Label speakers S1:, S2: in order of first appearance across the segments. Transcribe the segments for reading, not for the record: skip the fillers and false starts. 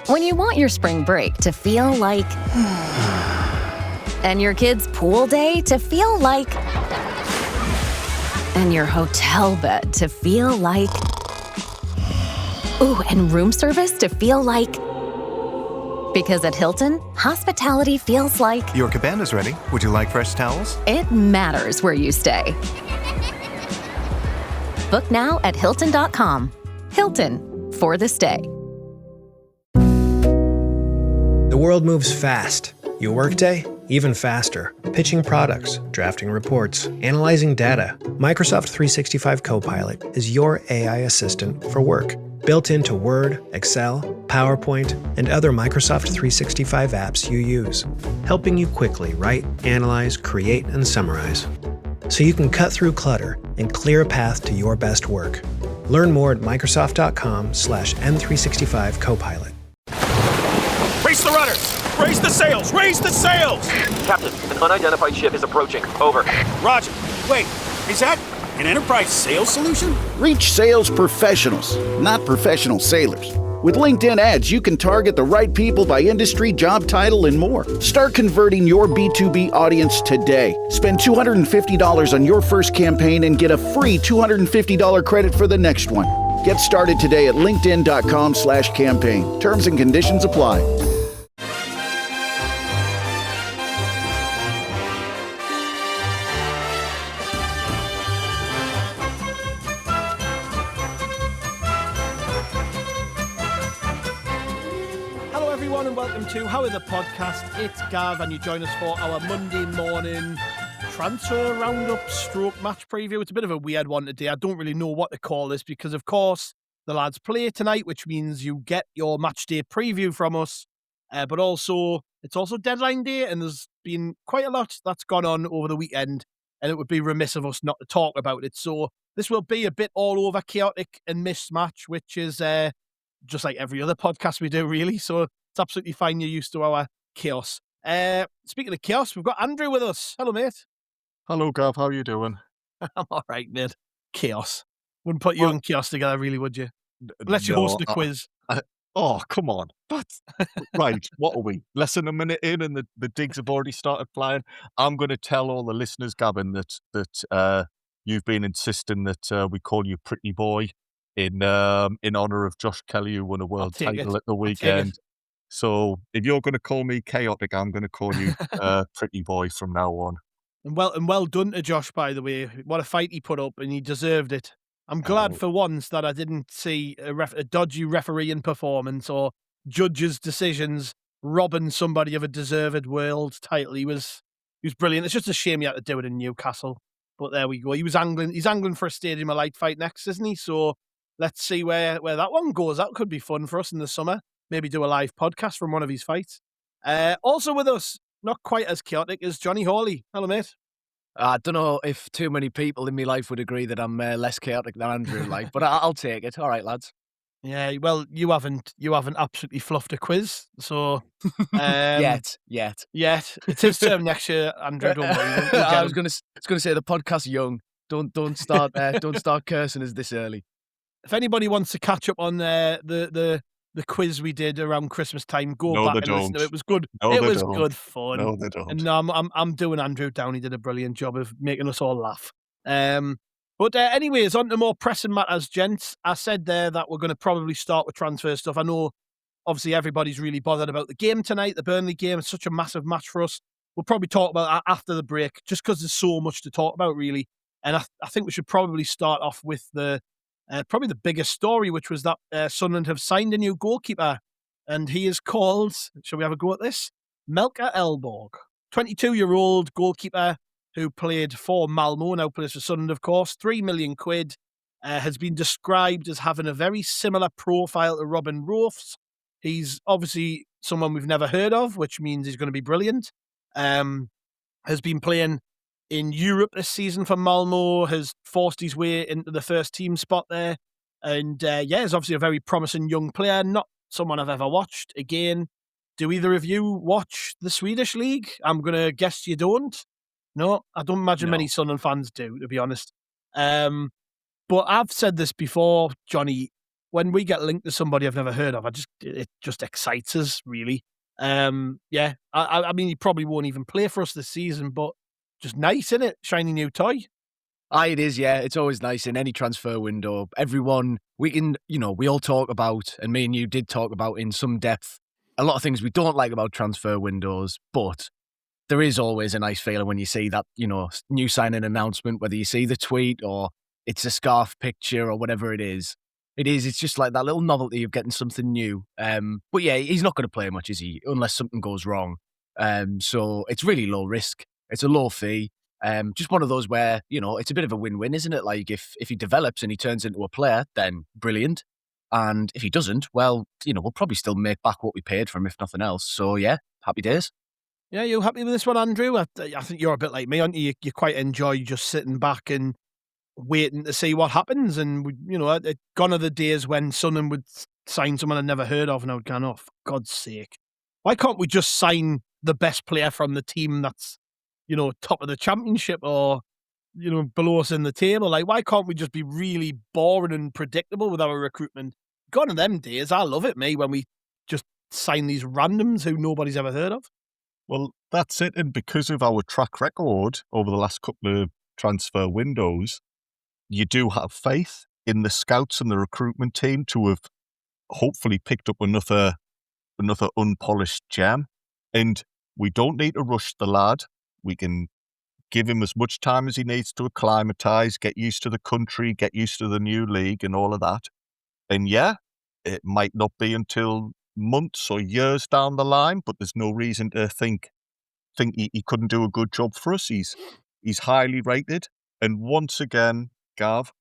S1: When you want your spring break to feel like... and your kids' pool day to feel like... and your hotel bed to feel like... ooh, and room service to feel like... because at Hilton, hospitality feels like...
S2: Your cabana's ready. Would you like fresh towels?
S1: It matters where you stay. Book now at Hilton.com. Hilton, for the stay.
S3: The world moves fast. Your workday, even faster. Pitching products, drafting reports, analyzing data. Microsoft 365 Copilot is your AI assistant for work. Built into Word, Excel, PowerPoint, and other Microsoft 365 apps you use. Helping you quickly write, analyze, create, and summarize. So you can cut through clutter and clear a path to your best work. Learn more at Microsoft.com/M365 Copilot.
S4: Raise the rudders! Raise the sails! Raise the sails!
S5: Captain, an unidentified ship is approaching. Over.
S4: Roger. Wait, is that an enterprise sales solution?
S6: Reach sales professionals, not professional sailors. With LinkedIn ads, you can target the right people by industry, job title, and more. Start converting your B2B audience today. Spend $250 on your first campaign and get a free $250 credit for the next one. Get started today at linkedin.com/campaign. Terms and conditions apply.
S7: To How Are the Podcast. It's Gav and you join us for our Monday morning transfer roundup stroke match preview. It's a bit of a weird one today. I don't really know what to call this because of course the lads play tonight, which means you get your match day preview from us, but also it's also deadline day and there's been quite a lot that's gone on over the weekend and it would be remiss of us not to talk about it. So this will be a bit all over chaotic and mismatch, which is just like every other podcast we do really. So it's absolutely fine. You're used to our chaos. Speaking of chaos, we've got Andrew with us. Hello, mate.
S8: Hello, Gav. How are you doing?
S7: I'm all right, mate. Chaos. Wouldn't put you and chaos together, really, would you? Unless you host the quiz.
S8: Oh, come on. That's right. What are we? Less than a minute in and the digs have already started flying. I'm going to tell all the listeners, Gavin, that you've been insisting that we call you Pretty Boy in honor of Josh Kelly, who won a world title at the weekend. So if you're going to call me chaotic, I'm going to call you Pretty Boy from now on.
S7: And well done to Josh, by the way. What a fight he put up, and he deserved it. I'm glad for once that I didn't see a dodgy refereeing performance or judges' decisions robbing somebody of a deserved world title. He was brilliant. It's just a shame he had to do it in Newcastle. But there we go. He's angling for a Stadium of Light fight next, isn't he? So let's see where that one goes. That could be fun for us in the summer. Maybe do a live podcast from one of his fights. Also with us, not quite as chaotic, as Johnny Hawley. Hello, mate.
S9: I don't know if too many people in my life would agree that I'm less chaotic than Andrew, but I'll take it. All right, lads.
S7: Yeah, well, you haven't absolutely fluffed a quiz, so
S9: yet.
S7: It's his term next year, Andrew. Don't worry.
S9: I was going to say the podcast's young. Don't start don't start cursing us this early.
S7: If anybody wants to catch up on the quiz we did around Christmas time, go back and listen to it. It was good. It was good fun.
S8: No, they don't.
S7: And I'm doing Andrew down. He did a brilliant job of making us all laugh. But anyways, on to more pressing matters, gents. I said there that we're going to probably start with transfer stuff. I know, obviously, everybody's really bothered about the game tonight, the Burnley game. It's such a massive match for us. We'll probably talk about that after the break, just because there's so much to talk about, really. And I think we should probably start off with probably the biggest story, which was that Sunlun have signed a new goalkeeper, and he is called, shall we have a go at this? Melker Ellborg, 22-year-old goalkeeper who played for Malmo, now plays for Sunderland, of course. 3 million quid, has been described as having a very similar profile to Robin Roofs. He's obviously someone we've never heard of, which means he's going to be brilliant. Has been playing in Europe this season for Malmo, has forced his way into the first team spot there. And is obviously a very promising young player, not someone I've ever watched. Again, do either of you watch the Swedish league? I'm going to guess you don't. No, I don't imagine many Sunderland fans do, to be honest. But I've said this before, Johnny, when we get linked to somebody I've never heard of, it just excites us, really. I mean, he probably won't even play for us this season, but just nice, isn't it? Shiny new toy.
S9: Aye, it is, yeah. It's always nice in any transfer window. Everyone, we all talk about, and me and you did talk about in some depth, a lot of things we don't like about transfer windows, but there is always a nice feeling when you see that, new signing announcement, whether you see the tweet or it's a scarf picture or whatever it is. It's just like that little novelty of getting something new. But yeah, he's not going to play much, is he? Unless something goes wrong. So it's really low risk. It's a low fee. Just one of those where, it's a bit of a win-win, isn't it? Like if he develops and he turns into a player, then brilliant. And if he doesn't, well, we'll probably still make back what we paid for him, if nothing else. So yeah, happy days.
S7: Yeah, you happy with this one, Andrew? I think you're a bit like me, aren't you? You quite enjoy just sitting back and waiting to see what happens. And, gone are the days when Sunlun would sign someone I'd never heard of and I would go, oh, for God's sake. Why can't we just sign the best player from the team that's, top of the championship or, below us in the table? Like, why can't we just be really boring and predictable with our recruitment? Gone are them days. I love it, when we just sign these randoms who nobody's ever heard of.
S8: Well, that's it. And because of our track record over the last couple of transfer windows, you do have faith in the scouts and the recruitment team to have hopefully picked up another unpolished gem. And we don't need to rush the lad. We can give him as much time as he needs to acclimatise, get used to the country, get used to the new league and all of that. And yeah, it might not be until months or years down the line, but there's no reason to think he couldn't do a good job for us. He's highly rated. And once again, Gav,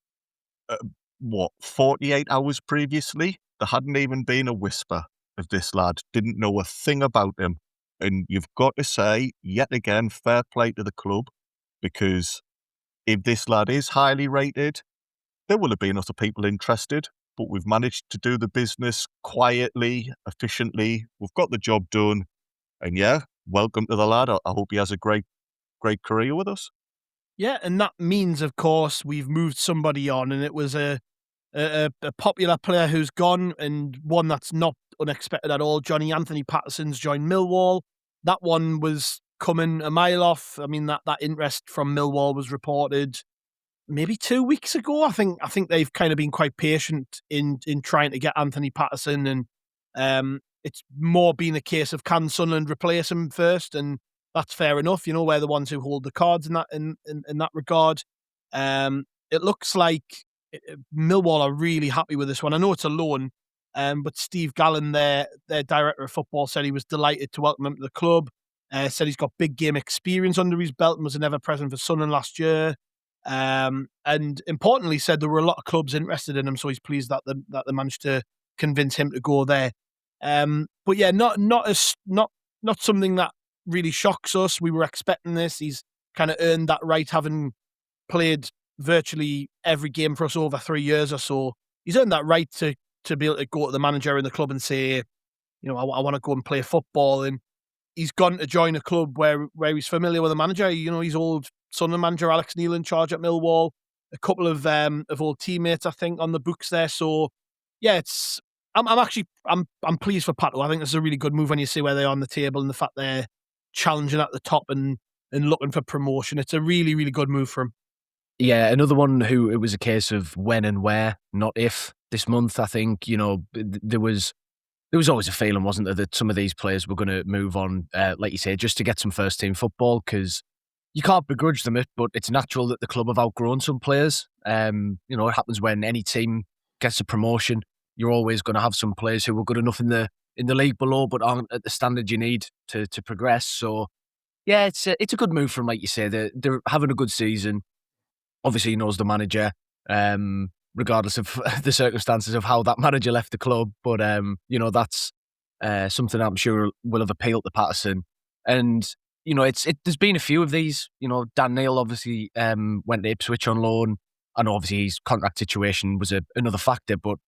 S8: 48 hours previously, there hadn't even been a whisper of this lad. Didn't know a thing about him. And you've got to say, yet again, fair play to the club, because if this lad is highly rated, there will have been other people interested, but we've managed to do the business quietly, efficiently. We've got the job done. And yeah, welcome to the lad. I hope he has a great career with us.
S7: Yeah, and that means, of course, we've moved somebody on, and it was a popular player who's gone, and one that's not unexpected at all. Anthony Patterson's joined Millwall. That one was coming a mile off. I mean, that interest from Millwall was reported maybe 2 weeks ago. I think they've kind of been quite patient in trying to get Anthony Patterson, and it's more been a case of can Sunderland replace him first, and that's fair enough. We're the ones who hold the cards in that regard. It looks like Millwall are really happy with this one. I know it's a loan, but Steve Gallen, their director of football, said he was delighted to welcome him to the club. Said he's got big game experience under his belt and was an ever-present for Sunderland last year. And importantly, said there were a lot of clubs interested in him, so he's pleased that they managed to convince him to go there. But yeah, not something that really shocks us. We were expecting this. He's kind of earned that right, having played virtually every game for us over 3 years or so. He's earned that right to be able to go to the manager in the club and say, I want to go and play football. And he's gone to join a club where he's familiar with the manager. He's old Sunderland manager Alex Neil in charge at Millwall. A couple of old teammates, I think, on the books there. So yeah, I'm pleased for Pato. I think this is a really good move when you see where they are on the table and the fact they're challenging at the top and looking for promotion. It's a really, really good move for him.
S9: Yeah, another one who it was a case of when and where, not if. This month, I think, there was always a feeling, wasn't there, that some of these players were going to move on, like you say, just to get some first-team football, because you can't begrudge them it, but it's natural that the club have outgrown some players. It happens when any team gets a promotion. You're always going to have some players who are good enough in the league below, but aren't at the standard you need to progress. So, yeah, it's a good move from, like you say, they're having a good season. Obviously, he knows the manager, regardless of the circumstances of how that manager left the club. But, that's something I'm sure will have appealed to Patterson. And, there's been a few of these. Dan Neil obviously went to Ipswich on loan. I know obviously his contract situation was another factor, but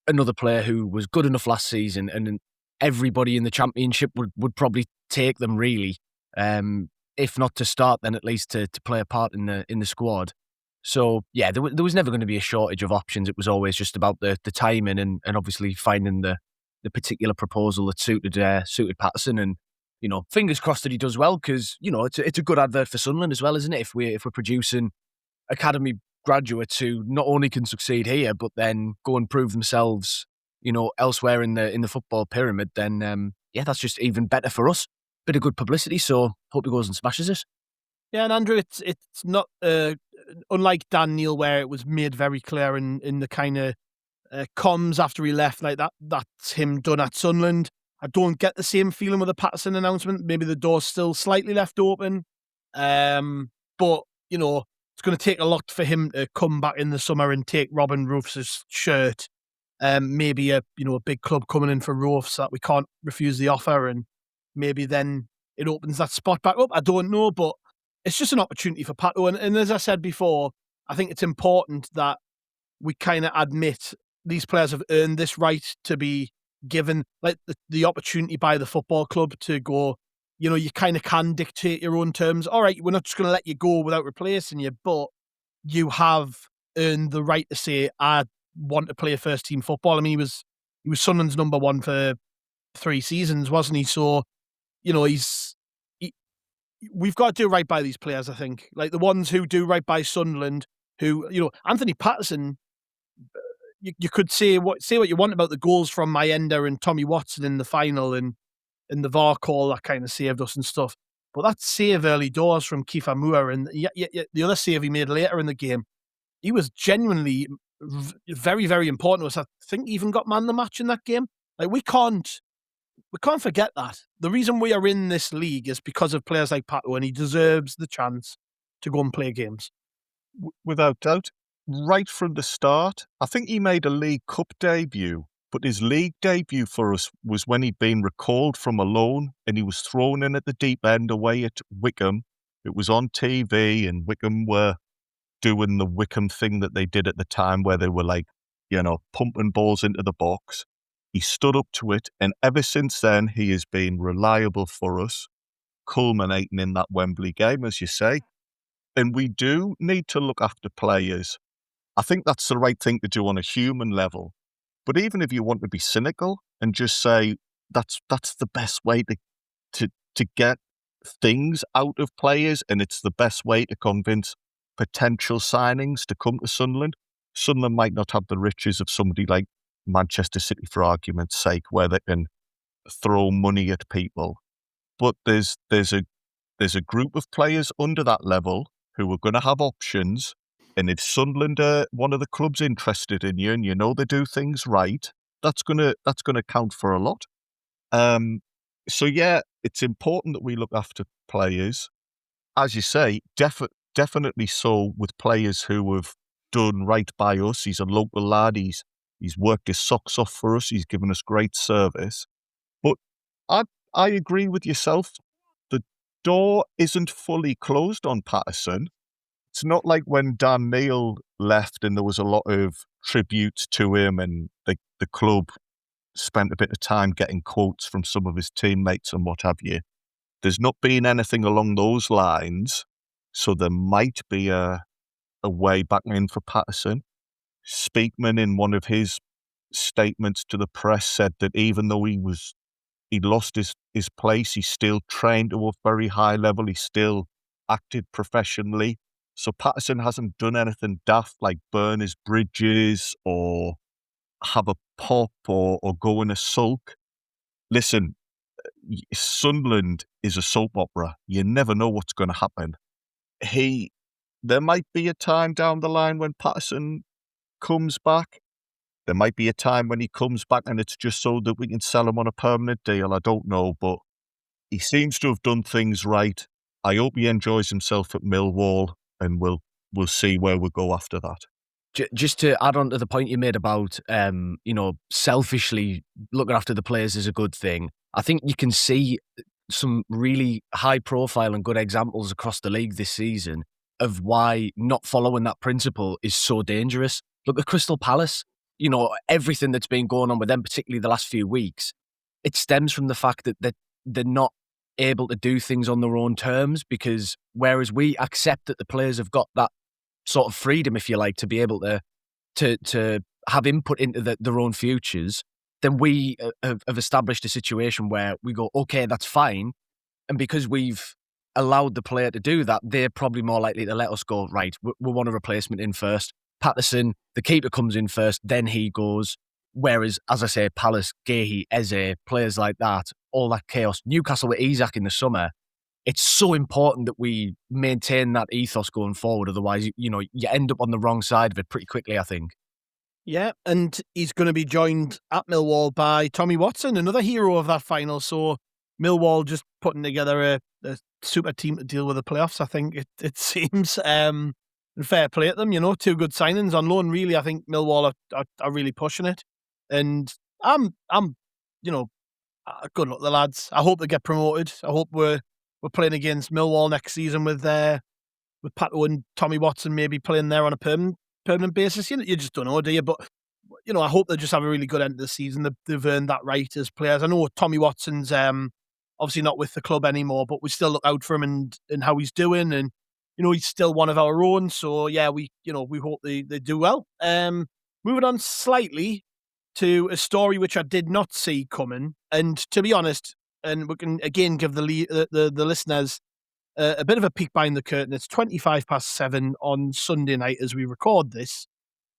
S9: another player who was good enough last season, and everybody in the Championship would probably take them, really. If not to start, then at least to play a part in the squad. So, yeah, there was never going to be a shortage of options. It was always just about the timing and obviously finding the particular proposal that suited Patterson. And, fingers crossed that he does well because, it's a good advert for Sunlun as well, isn't it? If we're producing academy graduates who not only can succeed here, but then go and prove themselves, elsewhere in the football pyramid, then, that's just even better for us. Bit of good publicity, so hope he goes and smashes it.
S7: Yeah, and Andrew, it's not unlike Dan Neil, where it was made very clear in the kind of comms after he left, like that's him done at Sunderland. I don't get the same feeling with the Patterson announcement. Maybe the door's still slightly left open, but it's going to take a lot for him to come back in the summer and take Robin Roofs' shirt. Maybe a big club coming in for Roofs that we can't refuse the offer, and maybe then it opens that spot back up. I don't know, but it's just an opportunity for Pato. And as I said before, I think it's important that we kind of admit these players have earned this right to be given like the opportunity by the football club to go, you kind of can dictate your own terms. All right, we're not just going to let you go without replacing you, but you have earned the right to say, I want to play first team football. I mean, he was Sunderland's number one for 3 seasons, wasn't he? So, we've got to do right by these players, I think. Like the ones who do right by Sunderland, who, Anthony Patterson, you could say what you want about the goals from Mayenda and Tommy Watson in the final and in the VAR call that kind of saved us and stuff. But that save early doors from Kiefer Moore and the other save he made later in the game, he was genuinely very, very important to us. I think he even got man of the match in that game. Like we can't forget that. The reason we are in this league is because of players like Pato, and he deserves the chance to go and play games.
S8: Without doubt. Right from the start, I think he made a League Cup debut, but his league debut for us was when he'd been recalled from a loan and he was thrown in at the deep end away at Wickham. It was on TV and Wickham were doing the Wickham thing that they did at the time where they were like, pumping balls into the box. He stood up to it, and ever since then, he has been reliable for us, culminating in that Wembley game, as you say. And we do need to look after players. I think that's the right thing to do on a human level. But even if you want to be cynical and just say that's the best way to get things out of players, and it's the best way to convince potential signings to come to Sunderland. Sunderland might not have the riches of somebody like Manchester City, for argument's sake, where they can throw money at people. But there's a group of players under that level who are going to have options. And if Sunderland are one of the clubs interested in you, and they do things right, that's gonna count for a lot. So yeah, it's important that we look after players, as you say. Definitely so with players who have done right by us. He's a local lad. He's worked his socks off for us. He's given us great service. But I agree with yourself. The door isn't fully closed on Patterson. It's not like when Dan Neil left and there was a lot of tributes to him and the club spent a bit of time getting quotes from some of his teammates and what have you. There's not been anything along those lines, so there might be a way back in for Patterson. Speakman, in one of his statements to the press, said that even though he lost his place, he still trained to a very high level. He still acted professionally. So Patterson hasn't done anything daft like burn his bridges or have a pop or go in a sulk. Listen, Sunderland is a soap opera. You never know what's going to happen. There might be a time down the line when Patterson comes back. There might be a time when he comes back and it's just so that we can sell him on a permanent deal. I don't know, but he seems to have done things right. I hope he enjoys himself at Millwall, and we'll see where we go after that.
S9: Just to add on to the point you made about, selfishly looking after the players is a good thing. I think you can see some really high profile and good examples across the league this season of why not following that principle is so dangerous. Look at Crystal Palace. Everything that's been going on with them, particularly the last few weeks, it stems from the fact that they're not able to do things on their own terms, because whereas we accept that the players have got that sort of freedom, if you like, to be able to have input into their own futures, then we have established a situation where we go, okay, that's fine. And because we've allowed the player to do that, they're probably more likely to let us go, right, we want a replacement in first. Patterson, the keeper, comes in first, then he goes. Whereas, as I say, Palace, Gahey, Eze, players like that, all that chaos. Newcastle with Isak in the summer, it's so important that we maintain that ethos going forward. Otherwise, you end up on the wrong side of it pretty quickly, I think.
S7: Yeah, and he's going to be joined at Millwall by Tommy Watson, another hero of that final. So Millwall just putting together a super team to deal with the playoffs, I think it seems. And fair play at them, two good signings on loan. Really, I think Millwall are really pushing it. And I'm good luck, the lads. I hope they get promoted. I hope we're playing against Millwall next season with Pato and Tommy Watson maybe playing there on a permanent basis. You just don't know, do you? But I hope they just have a really good end of the season. They've earned that right as players. I know Tommy Watson's obviously not with the club anymore, but we still look out for him and how he's doing, and he's still one of our own. So yeah, we hope they do well. Moving on slightly to a story which I did not see coming, and to be honest, and we can again give the listeners a bit of a peek behind the curtain. It's 7:25 on Sunday night as we record this,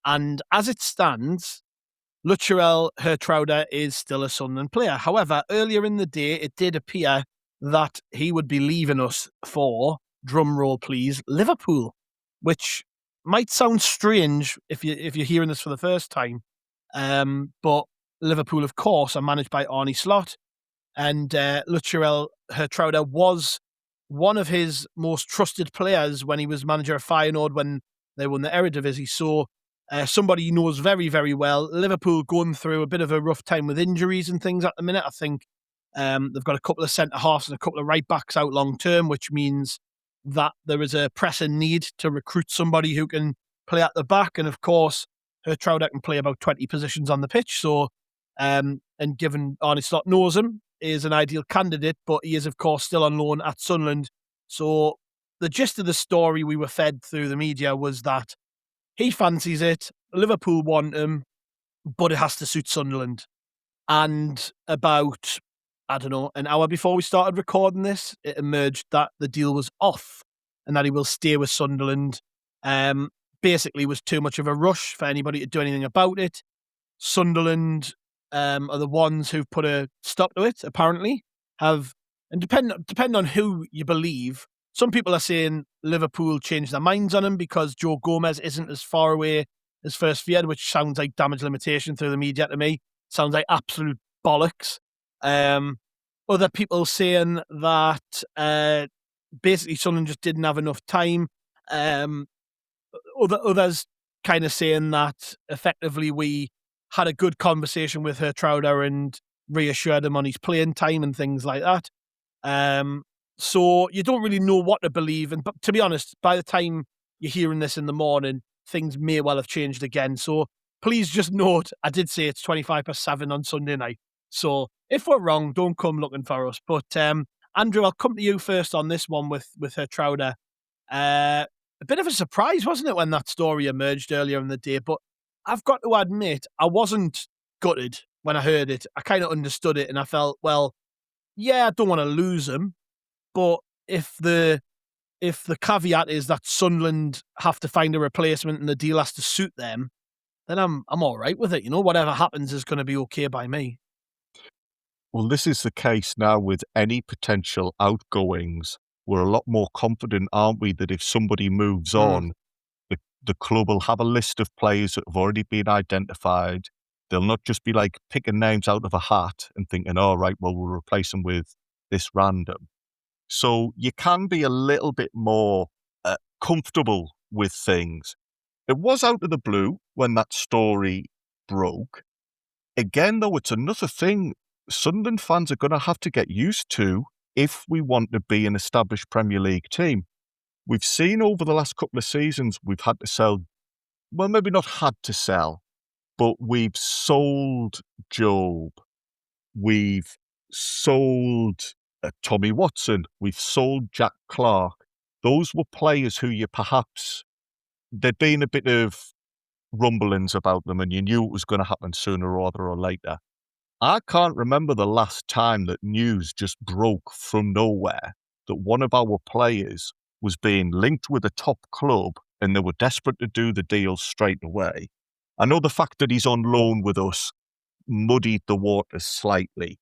S7: and as it stands, Lutsharel Geertruida is still a Sunlun player. However, earlier in the day, it did appear that he would be leaving us for, drum roll please, Liverpool, which might sound strange if you're hearing this for the first time. But Liverpool, of course, are managed by Arne Slot, and Lutsharel Geertruida was one of his most trusted players when he was manager of Feyenoord when they won the Eredivisie. So somebody he knows very, very well. Liverpool going through a bit of a rough time with injuries and things at the minute. I think they've got a couple of centre-halves and a couple of right-backs out long-term, which means that there is a pressing need to recruit somebody who can play at the back. And of course, Geertruida can play about 20 positions on the pitch. So, and given Arne Slot knows him, is an ideal candidate, but he is, of course, still on loan at Sunderland. So the gist of the story we were fed through the media was that he fancies it, Liverpool want him, but it has to suit Sunderland. And about, I don't know, an hour before we started recording this, it emerged that the deal was off and that he will stay with Sunderland. Basically was too much of a rush for anybody to do anything about it. Sunderland are the ones who've put a stop to it, apparently. And depend on who you believe, some people are saying Liverpool changed their minds on him because Joe Gomez isn't as far away as first feared, which sounds like damage limitation through the media to me. Sounds like absolute bollocks. Other people saying that basically Sunderland just didn't have enough time. Others kind of saying that effectively we had a good conversation with Geertruida and reassured him on his playing time and things like that. So you don't really know what to believe. And to be honest, by the time you're hearing this in the morning, things may well have changed again. So please just note, I did say it's 7:25 on Sunday night. So if we're wrong, don't come looking for us. But Andrew, I'll come to you first on this one with Geertruida. A bit of a surprise, wasn't it, when that story emerged earlier in the day? But I've got to admit, I wasn't gutted when I heard it. I kind of understood it and I felt, well, yeah, I don't want to lose him. But if the caveat is that Sunderland have to find a replacement and the deal has to suit them, then I'm all right with it. You know, whatever happens is going to be okay by me.
S8: Well, this is the case now with any potential outgoings. We're a lot more confident, aren't we, that if somebody moves on, the club will have a list of players that have already been identified. They'll not just be like picking names out of a hat and thinking, oh, right, well, we'll replace them with this random. So you can be a little bit more comfortable with things. It was out of the blue when that story broke. Again, though, it's another thing Sunderland fans are going to have to get used to if we want to be an established Premier League team. We've seen over the last couple of seasons, we've had to sell, well, maybe not had to sell, but we've sold Job. We've sold Tommy Watson. We've sold Jack Clark. Those were players who you perhaps there'd been a bit of rumblings about them, and you knew it was going to happen sooner rather or later. I can't remember the last time that news just broke from nowhere that one of our players was being linked with a top club and they were desperate to do the deal straight away. I know the fact that he's on loan with us muddied the waters slightly,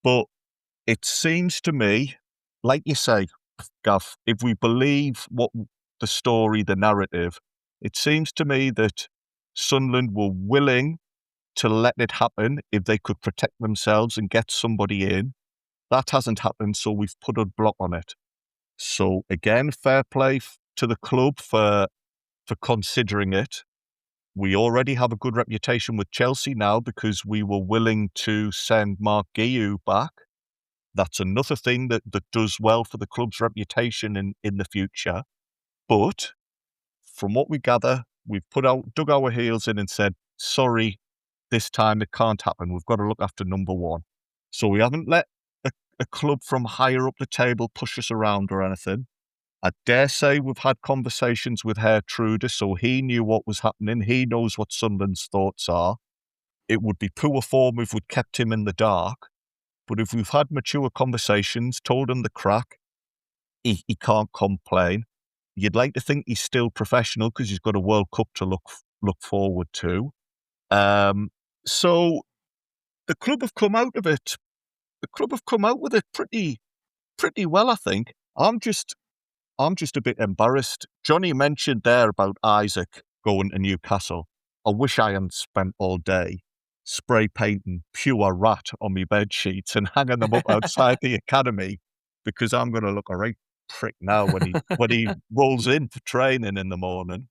S8: but it seems to me, like you say, Gav, if we believe what the story, the narrative, it seems to me that Sunlun were willing to let it happen if they could protect themselves and get somebody in. That hasn't happened, so we've put a block on it. So again, fair play to the club for considering it. We already have a good reputation with Chelsea now because we were willing to send Mark Guiu back. That's another thing that does well for the club's reputation in the future. But from what we gather, we've dug our heels in and said, sorry, this time it can't happen. We've got to look after number one. So we haven't let a club from higher up the table push us around or anything. I dare say we've had conversations with Geertruida, so he knew what was happening. He knows what Sunderland's thoughts are. It would be poor form if we'd kept him in the dark. But if we've had mature conversations, told him the crack, he can't complain. You'd like to think he's still professional because he's got a World Cup to look forward to. So the club have come out of it. The club have come out with it pretty well, I think. I'm just a bit embarrassed. Jonny mentioned there about Isaac going to Newcastle. I wish I hadn't spent all day spray painting pure rat on my bed sheets and hanging them up outside the academy, because I'm going to look a right prick now when he rolls in for training in the morning.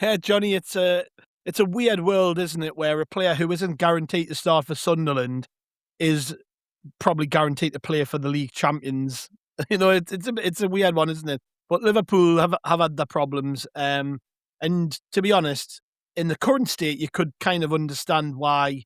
S7: Yeah, Jonny, it's a weird world, isn't it, where a player who isn't guaranteed to start for Sunderland is probably guaranteed to play for the league champions. You know, it's a weird one, isn't it? But Liverpool have had their problems, and to be honest, in the current state, you could kind of understand why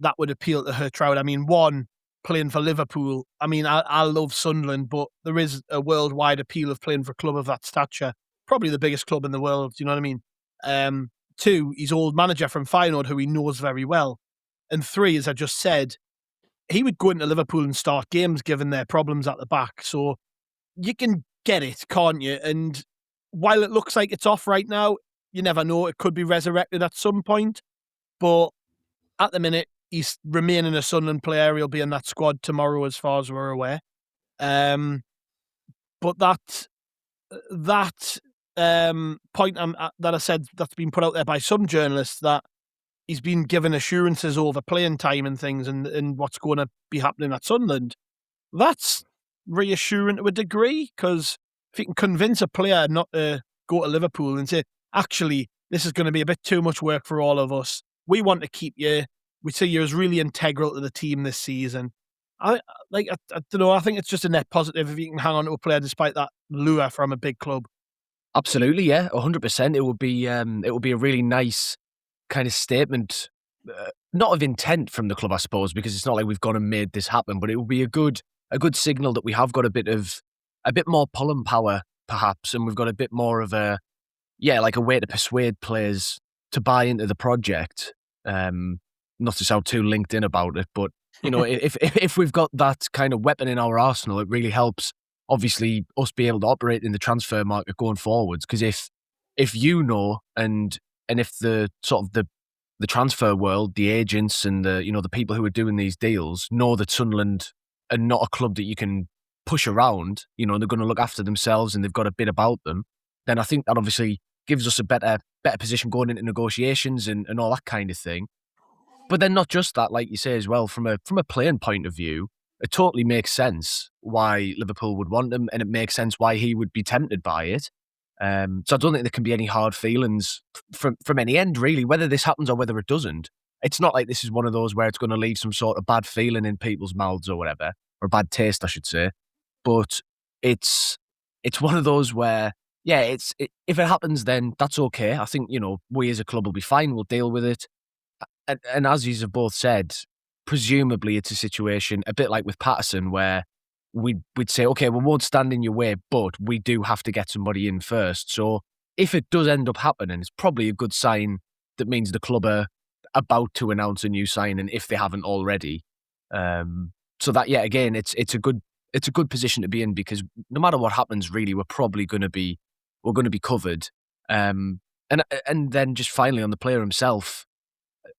S7: that would appeal to Geertruida. I mean, one, playing for Liverpool. I mean, I love Sunderland, but there is a worldwide appeal of playing for a club of that stature. Probably the biggest club in the world. Do you know what I mean? Two, he's old manager from Feyenoord, who he knows very well. And three, as I just said, he would go into Liverpool and start games given their problems at the back. So you can get it, can't you? And while it looks like it's off right now, you never know. It could be resurrected at some point. But at the minute, he's remaining a Sunderland player. He'll be in that squad tomorrow, as far as we're aware. But that point that I said, that's been put out there by some journalists, that he's been given assurances over playing time and things and what's going to be happening at Sunderland. That's reassuring to a degree, because if you can convince a player not to go to Liverpool and say, actually, this is going to be a bit too much work for all of us, we want to keep you, we see you as really integral to the team this season. I don't know, I think it's just a net positive if you can hang on to a player despite that lure from a big club.
S9: Absolutely, yeah, 100%. It would be a really nice kind of statement, not of intent from the club, I suppose, because it's not like we've gone and made this happen, but it would be a good signal that we have got a bit more pollen power, perhaps, and we've got a bit more of a way to persuade players to buy into the project. Not to sound too LinkedIn about it, but you know, if we've got that kind of weapon in our arsenal, it really helps, obviously, us be able to operate in the transfer market going forwards. Because if you know, and if the sort of the transfer world, the agents and the people who are doing these deals know that Sunderland are not a club that you can push around, you know, they're going to look after themselves and they've got a bit about them, then I think that obviously gives us a better position going into negotiations and all that kind of thing. But then not just that, like you say as well, from a playing point of view, it totally makes sense why Liverpool would want him, and it makes sense why he would be tempted by it. So I don't think there can be any hard feelings from any end, really, whether this happens or whether it doesn't. It's not like this is one of those where it's going to leave some sort of bad feeling in people's mouths or whatever, or bad taste, I should say. But it's one of those where, yeah, if it happens, then that's okay. I think, you know, we as a club will be fine. We'll deal with it. And as you have both said, presumably it's a situation a bit like with Patterson, where we'd say, okay, we won't stand in your way, but we do have to get somebody in first. So if it does end up happening, it's probably a good sign that means the club are about to announce a new signing if they haven't already. So that, yeah, again, it's a good position to be in, because no matter what happens, really, we're going to be covered. And then just finally on the player himself,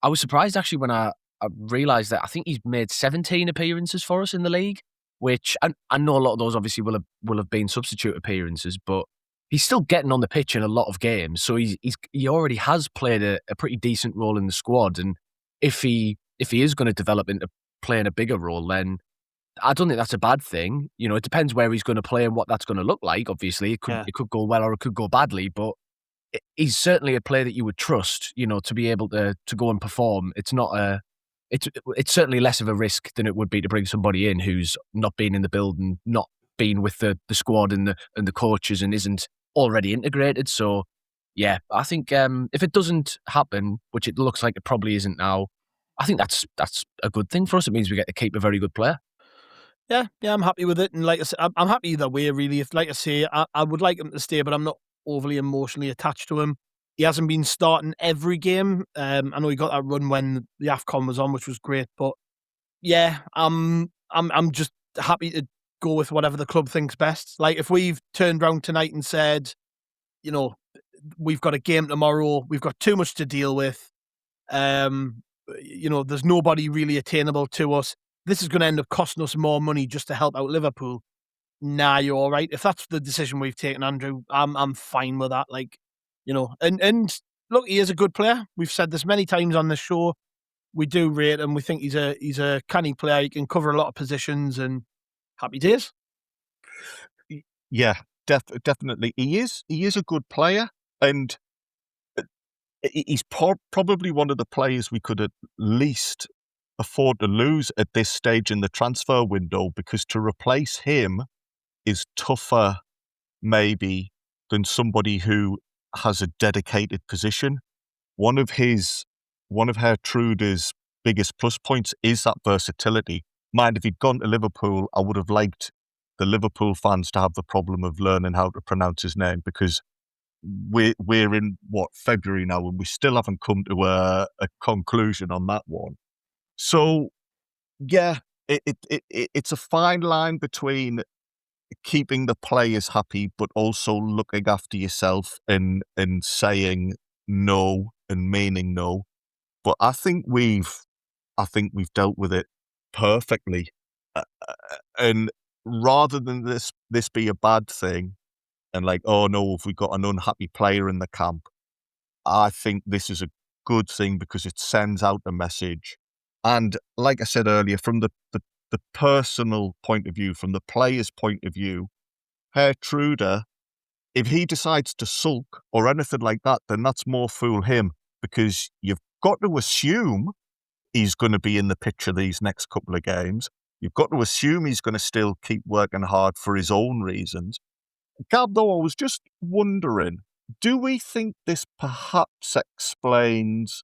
S9: I was surprised actually when I realised that I think he's made 17 appearances for us in the league, which I know a lot of those obviously will have been substitute appearances, but he's still getting on the pitch in a lot of games. So he already has played a pretty decent role in the squad. And if he is going to develop into playing a bigger role, then I don't think that's a bad thing. You know, it depends where he's going to play and what that's going to look like. Obviously, it could go well or it could go badly, but he's certainly a player that you would trust, you know, to be able to go and perform. It's not it's certainly less of a risk than it would be to bring somebody in who's not been in the building, not been with the squad and the coaches, and isn't already integrated. So yeah, I think if it doesn't happen, which it looks like it probably isn't now, I think that's a good thing for us. It means we get to keep a very good player.
S7: Yeah, I'm happy with it. And like I said, I'm happy either way, really. If, like I say, I would like him to stay, but I'm not overly emotionally attached to him. He hasn't been starting every game. I know he got that run when the AFCON was on, which was great. But yeah, I'm just happy to go with whatever the club thinks best. Like if we've turned around tonight and said, you know, we've got a game tomorrow, we've got too much to deal with, you know, there's nobody really attainable to us, this is going to end up costing us more money just to help out Liverpool. Nah, you're all right. If that's the decision we've taken, Andrew, I'm fine with that. Like, you know, and look, he is a good player. We've said this many times on the show. We do rate him. We think he's a canny player. He can cover a lot of positions, and happy days.
S8: Yeah, definitely. He is a good player, and he's probably one of the players we could at least afford to lose at this stage in the transfer window, because to replace him is tougher maybe than somebody who has a dedicated position. One of Geertruida's biggest plus points is that versatility. Mind, if he'd gone to Liverpool, I would have liked the Liverpool fans to have the problem of learning how to pronounce his name, because we're in February now, and we still haven't come to a conclusion on that one. So yeah, it's a fine line between keeping the players happy, but also looking after yourself and saying no and meaning no. But I think we've dealt with it perfectly. And rather than this be a bad thing, and like, oh no, if we got an unhappy player in the camp, I think this is a good thing, because it sends out a message. And like I said earlier, from the personal point of view, from the player's point of view, Geertruida, if he decides to sulk or anything like that, then that's more fool him, because you've got to assume he's going to be in the picture these next couple of games. You've got to assume he's going to still keep working hard for his own reasons. Gab, though, I was just wondering, do we think this perhaps explains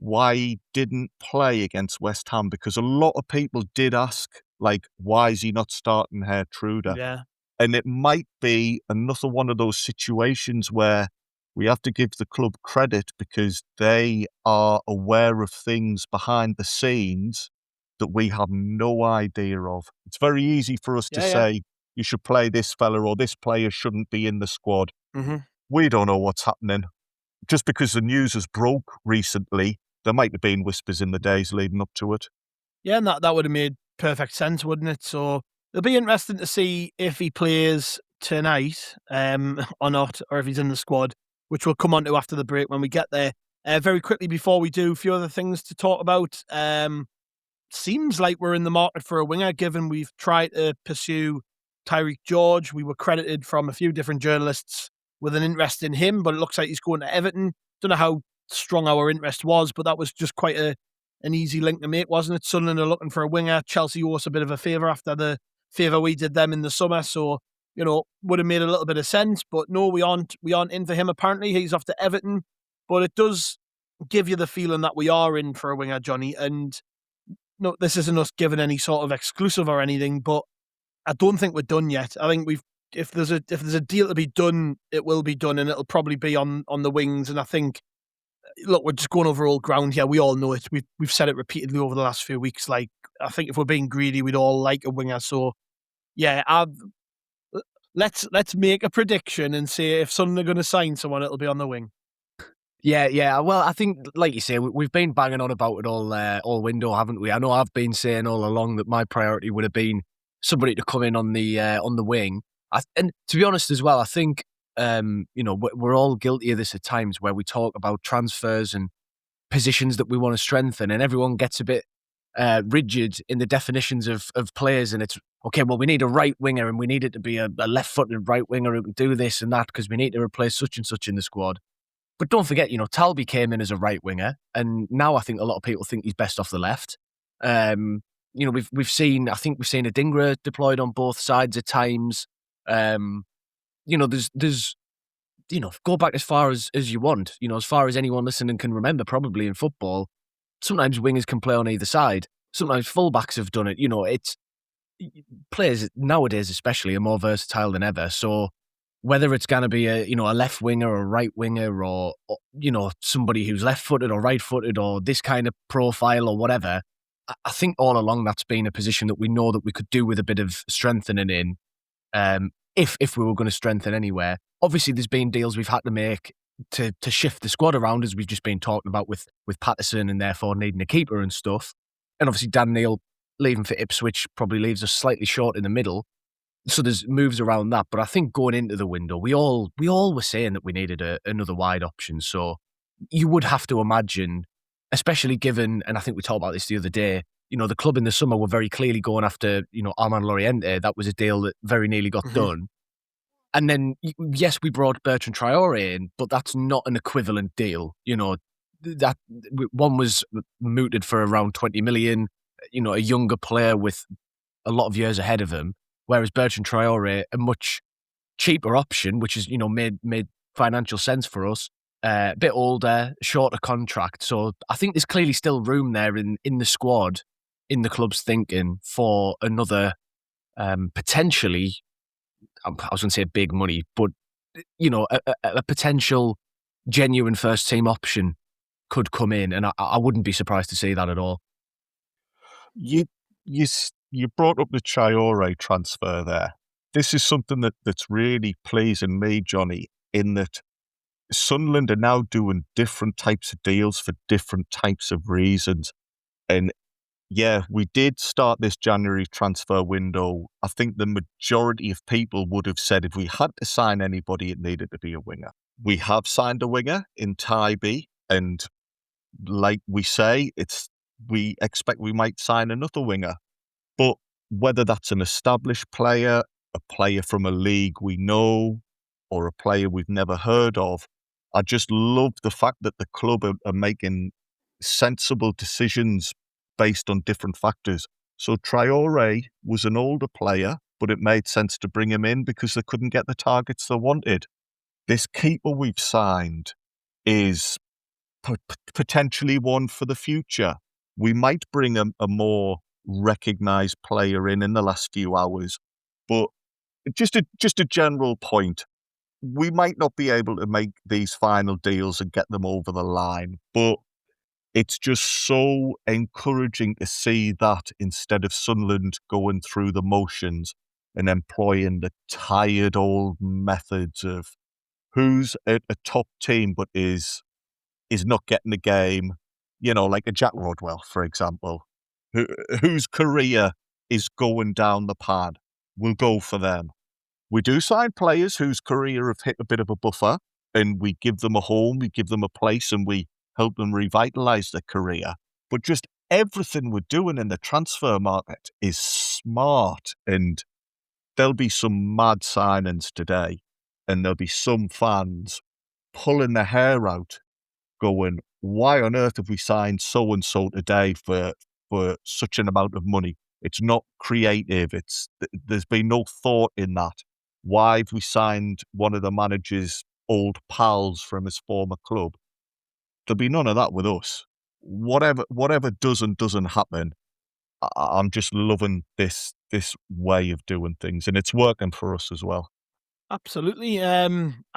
S8: why he didn't play against West Ham? Because a lot of people did ask, like, why is he not starting Geertruida?
S7: Yeah.
S8: And it might be another one of those situations where we have to give the club credit, because they are aware of things behind the scenes that we have no idea of. It's very easy for us to say, you should play this fella, or this player shouldn't be in the squad.
S7: Mm-hmm.
S8: We don't know what's happening. Just because the news has broke recently, there might have been whispers in the days leading up to it.
S7: Yeah, and that would have made perfect sense, wouldn't it? So it'll be interesting to see if he plays tonight or not, or if he's in the squad, which we'll come on to after the break when we get there. Very quickly before we do, a few other things to talk about. Seems like we're in the market for a winger, given we've tried to pursue Tyreek George. We were credited from a few different journalists with an interest in him, but it looks like he's going to Everton. Don't know how strong our interest was, but that was just quite an easy link to make, wasn't it? Sunlun are looking for a winger. Chelsea owe us a bit of a favour after the favour we did them in the summer, so, you know, would have made a little bit of sense. But no, we aren't in for him apparently. He's off to Everton, but it does give you the feeling that we are in for a winger, Johnny. And no, this isn't us giving any sort of exclusive or anything, but I don't think we're done yet. I think if there's a deal to be done, it will be done, and it'll probably be on the wings. And I think, look, we're just going over old ground here. We all know it. We've said it repeatedly over the last few weeks. Like, I think if we're being greedy, we'd all like a winger. So, yeah, let's make a prediction and say if Sunderland are going to sign someone, it'll be on the wing.
S9: Yeah. Well, I think, like you say, we've been banging on about it all window, haven't we? I know I've been saying all along that my priority would have been somebody to come in on the wing. And to be honest as well, I think we're all guilty of this at times where we talk about transfers and positions that we want to strengthen, and everyone gets a bit rigid in the definitions of players, and it's okay. Well, we need a right winger, and we need it to be a left-footed right winger who can do this and that because we need to replace such and such in the squad. But don't forget, Talby came in as a right winger, and now I think a lot of people think he's best off the left. We've seen Adingra deployed on both sides at times. There's go back as far as you want. As far as anyone listening can remember, probably in football, sometimes wingers can play on either side. Sometimes fullbacks have done it. It's players nowadays, especially, are more versatile than ever. So whether it's going to be a left winger or a right winger or somebody who's left-footed or right-footed or this kind of profile or whatever, I think all along that's been a position that we know that we could do with a bit of strengthening in, if we were going to strengthen anywhere. Obviously, there's been deals we've had to make to shift the squad around, as we've just been talking about with Patterson and therefore needing a keeper and stuff. And obviously, Dan Neil leaving for Ipswich probably leaves us slightly short in the middle. So there's moves around that. But I think going into the window, we all were saying that we needed another wide option. So you would have to imagine, especially given, and I think we talked about this the other day, the club in the summer were very clearly going after, Armand Loriente. That was a deal that very nearly got done. And then, yes, we brought Bertrand Traore in, but that's not an equivalent deal. That one was mooted for around 20 million, a younger player with a lot of years ahead of him, whereas Bertrand Traore, a much cheaper option, which is, made financial sense for us, a bit older, shorter contract. So I think there's clearly still room there in the squad, in the club's thinking, for another potentially, I was going to say big money, but a potential genuine first team option could come in, and I wouldn't be surprised to see that at all.
S8: You brought up the Traore transfer there. This is something that's really pleasing me, Johnny, in that Sunderland are now doing different types of deals for different types of reasons. And yeah, we did start this January transfer window. I think the majority of people would have said if we had to sign anybody, it needed to be a winger. We have signed a winger in Tybee, and like we say, we expect we might sign another winger. But whether that's an established player, a player from a league we know, or a player we've never heard of, I just love the fact that the club are making sensible decisions based on different factors. So Traore was an older player, but it made sense to bring him in because they couldn't get the targets they wanted. This keeper we've signed is potentially one for the future. We might bring a more recognised player in the last few hours, but just a general point. We might not be able to make these final deals and get them over the line, but it's just so encouraging to see that instead of Sunderland going through the motions and employing the tired old methods of who's a top team but is not getting a game, like a Jack Rodwell, for example, whose career is going down the pan. We'll go for them. We do sign players whose career have hit a bit of a buffer, and we give them a home, we give them a place, and we help them revitalise their career. But just everything we're doing in the transfer market is smart, and there'll be some mad signings today, and there'll be some fans pulling their hair out going, why on earth have we signed so-and-so today for such an amount of money? It's not creative. There's been no thought in that. Why have we signed one of the manager's old pals from his former club? There'll be none of that with us. Whatever doesn't happen, I'm just loving this way of doing things, and it's working for us as well.
S7: Absolutely. I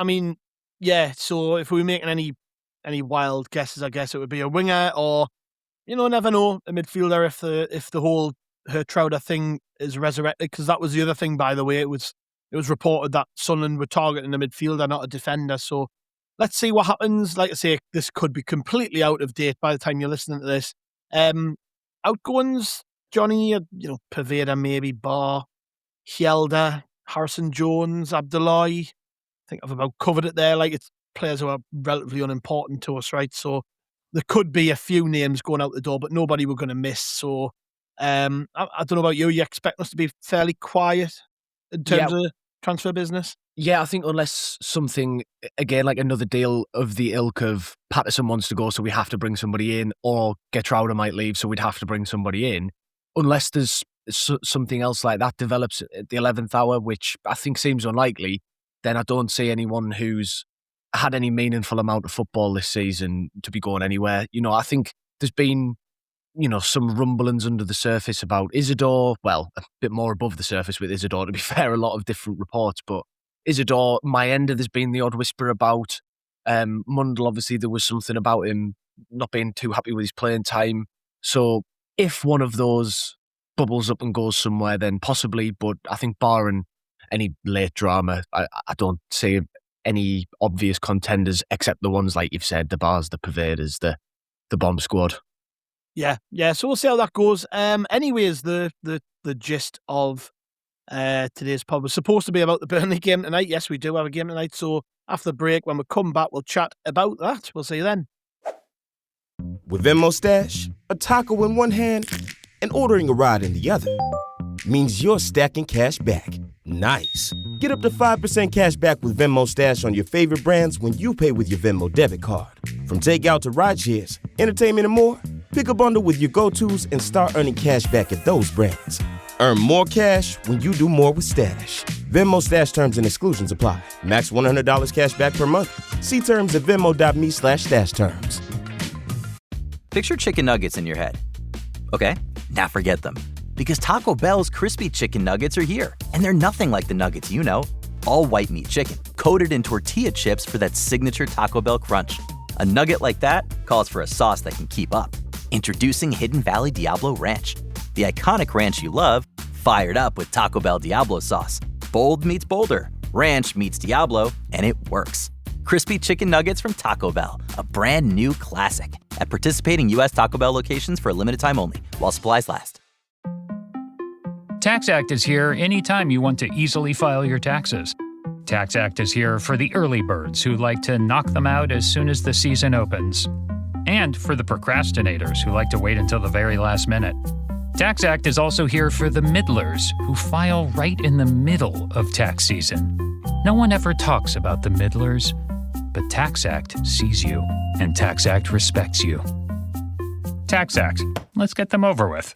S7: mean, yeah. So if we were making any wild guesses, I guess it would be a winger, or never know, a midfielder if the whole Geertruida thing is resurrected. Because that was the other thing, by the way. It was reported that Sunlun were targeting a midfielder, not a defender. So let's see what happens. Like I say, this could be completely out of date by the time you're listening to this. Outgoings, Johnny, Paveda maybe, Bar, Hjelde, Harrison Jones, Abdullahi. I think I've about covered it there. Like, it's players who are relatively unimportant to us, right? So there could be a few names going out the door, but nobody we're going to miss. So I don't know about you. You expect us to be fairly quiet in terms of transfer business?
S9: Yeah, I think unless something, again, like another deal of the ilk of Patterson wants to go, so we have to bring somebody in, or Geertruida might leave, so we'd have to bring somebody in. Unless there's something else like that develops at the 11th hour, which I think seems unlikely, then I don't see anyone who's had any meaningful amount of football this season to be going anywhere. I think there's been, some rumblings under the surface about Isidore. Well, a bit more above the surface with Isidore, to be fair, a lot of different reports, but Isidore, my end of there's been the odd whisper about. Mundell, obviously, there was something about him not being too happy with his playing time. So if one of those bubbles up and goes somewhere, then possibly. But I think barring any late drama, I don't see any obvious contenders except the ones like you've said, the Bars, the Pavedas, the bomb squad.
S7: Yeah. So we'll see how that goes. Anyways, the gist of today's pod was supposed to be about the Burnley game tonight. Yes, we do have a game tonight. So after the break, when we come back, we'll chat about that. We'll see you then.
S10: With Venmo Stash, a taco in one hand and ordering a ride in the other means you're stacking cash back. Nice. Get up to 5% cash back with Venmo Stash on your favorite brands when you pay with your Venmo debit card. From takeout to rideshares, entertainment and more, pick a bundle with your go-tos and start earning cash back at those brands. Earn more cash when you do more with Stash. Venmo Stash terms and exclusions apply. Max $100 cash back per month. See terms at venmo.me/stash terms.
S11: Picture chicken nuggets in your head. Okay, now forget them. Because Taco Bell's crispy chicken nuggets are here. And they're nothing like the nuggets you know. All white meat chicken, coated in tortilla chips for that signature Taco Bell crunch. A nugget like that calls for a sauce that can keep up. Introducing Hidden Valley Diablo Ranch. The iconic ranch you love, fired up with Taco Bell Diablo sauce. Bold meets bolder, ranch meets Diablo, and it works. Crispy chicken nuggets from Taco Bell, a brand new classic. At participating U.S. Taco Bell locations for a limited time only, while supplies last.
S12: TaxAct is here anytime you want to easily file your taxes. TaxAct is here for the early birds who like to knock them out as soon as the season opens. And for the procrastinators who like to wait until the very last minute. TaxAct is also here for the middlers who file right in the middle of tax season. No one ever talks about the middlers, but TaxAct sees you, and TaxAct respects you. TaxAct, let's get them over with.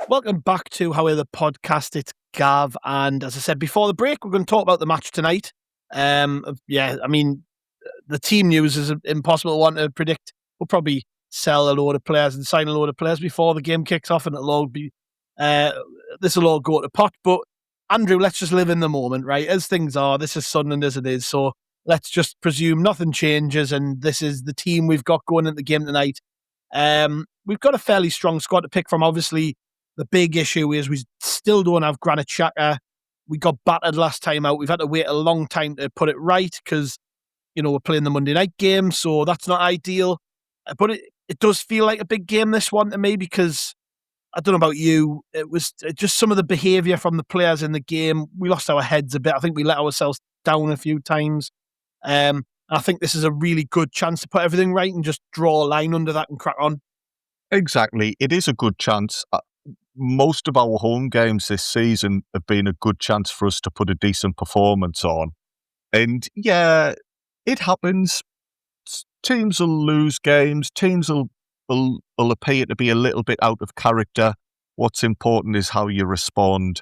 S7: Welcome back to How the Podcast. It's Gav, and as I said before the break, we're going to talk about the match tonight. The team news is impossible one to predict. We'll probably sell a load of players and sign a load of players before the game kicks off, and it'll all be this will all go to pot. But Andrew, let's just live in the moment, right? As things are, this is Sunderland as it is. So let's just presume nothing changes, and this is the team we've got going into the game tonight. We've got a fairly strong squad to pick from. Obviously, the big issue is we still don't have Granit Xhaka. We got battered last time out. We've had to wait a long time to put it right because, we're playing the Monday night game, so that's not ideal. But it does feel like a big game, this one, to me, because I don't know about you. It was just some of the behaviour from the players in the game. We lost our heads a bit. I think we let ourselves down a few times. I think this is a really good chance to put everything right and just draw a line under that and crack on.
S8: Exactly. It is a good chance. Most of our home games this season have been a good chance for us to put a decent performance on. And yeah, it happens. Teams will lose games. Teams will appear to be a little bit out of character. What's important is how you respond.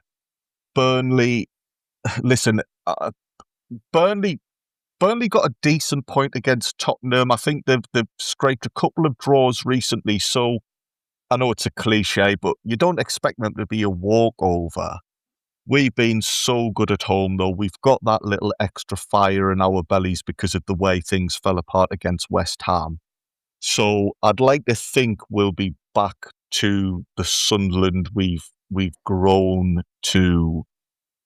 S8: Burnley, listen, Burnley got a decent point against Tottenham. I think they've scraped a couple of draws recently, so I know it's a cliche, but you don't expect them to be a walkover. We've been so good at home, though. We've got that little extra fire in our bellies because of the way things fell apart against West Ham. So I'd like to think we'll be back to the Sunderland we've grown to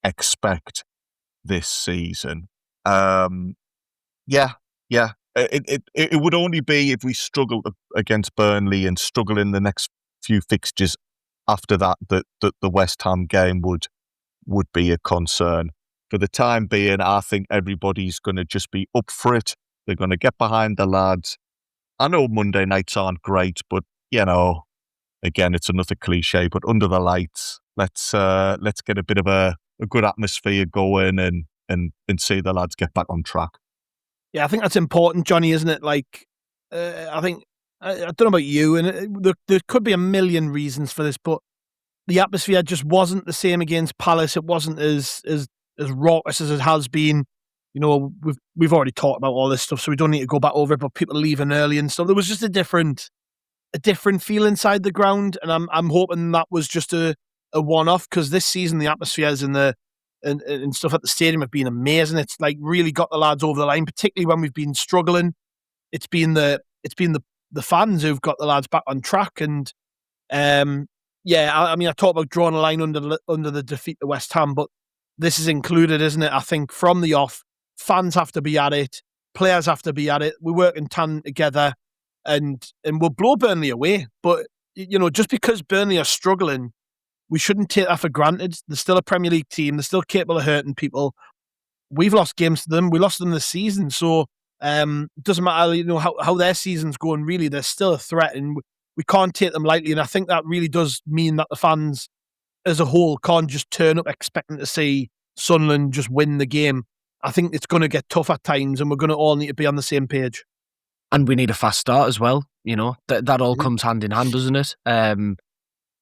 S8: expect this season. Yeah. It would only be if we struggle against Burnley and struggle in the next few fixtures after that the West Ham game would be a concern. For the time being, I think everybody's going to just be up for it. They're going to get behind the lads. I know Monday nights aren't great, but, again, it's another cliche, but under the lights, let's get a bit of a good atmosphere going and see the lads get back on track.
S7: Yeah, I think that's important, Johnny, isn't it? Like, I think, I don't know about you, and there could be a million reasons for this, but the atmosphere just wasn't the same against Palace. It wasn't as raucous as it has been. We've already talked about all this stuff, so we don't need to go back over it, but people leaving early and stuff. There was just a different feel inside the ground, and I'm hoping that was just a one-off, because this season the atmospheres and stuff at the stadium have been amazing. It's like really got the lads over the line, particularly when we've been struggling. It's been the fans who've got the lads back on track, and I talked about drawing a line under the defeat to West Ham, but this is included, isn't it? I think from the off, fans have to be at it, players have to be at it. We work in tandem together, and we'll blow Burnley away. But just because Burnley are struggling, we shouldn't take that for granted. They're still a Premier League team. They're still capable of hurting people. We've lost games to them. We lost them this season, so it doesn't matter how their season's going. Really, they're still a threat, and we can't take them lightly. And I think that really does mean that the fans as a whole can't just turn up expecting to see Sunlun just win the game. I think it's going to get tough at times, and we're going to all need to be on the same page.
S9: And we need a fast start as well. That all comes hand in hand, doesn't it?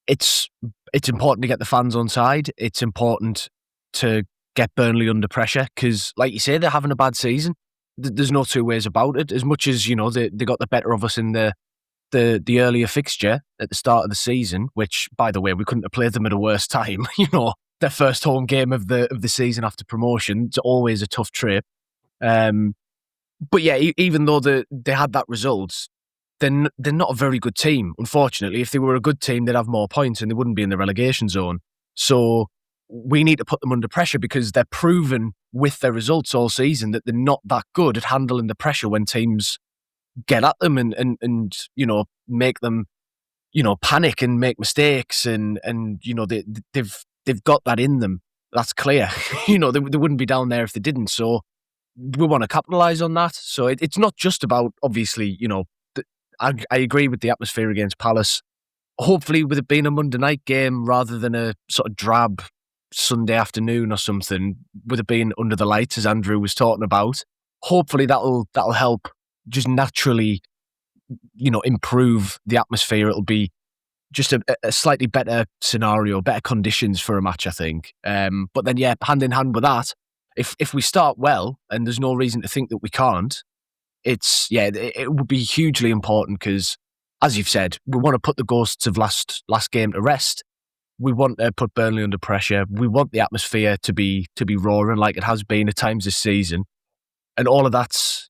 S9: It's important to get the fans on side. It's important to get Burnley under pressure because, like you say, they're having a bad season. There's no two ways about it. As much as they got the better of us in the earlier fixture at the start of the season, which, by the way, we couldn't have played them at a worse time. Their first home game of the season after promotion. It's always a tough trip. But yeah, even though they had that result, they're not a very good team. Unfortunately, if they were a good team, they'd have more points and they wouldn't be in the relegation zone. So we need to put them under pressure because they're proven with their results all season that they're not that good at handling the pressure when teams get at them and make them panic and make mistakes and they've got that in them. That's clear. They wouldn't be down there if they didn't. So we want to capitalise on that. So it's not just about, obviously, I agree with the atmosphere against Palace. Hopefully, with it being a Monday night game rather than a sort of drab Sunday afternoon or something, with it being under the lights, as Andrew was talking about, hopefully that'll help just naturally, improve the atmosphere. It'll be just a slightly better scenario, better conditions for a match, I think. But then, yeah, hand in hand with that, if we start well, and there's no reason to think that we can't, it would be hugely important because, as you've said, we want to put the ghosts of last game to rest. We want to put Burnley under pressure. We want the atmosphere to be roaring like it has been at times this season, and all of that's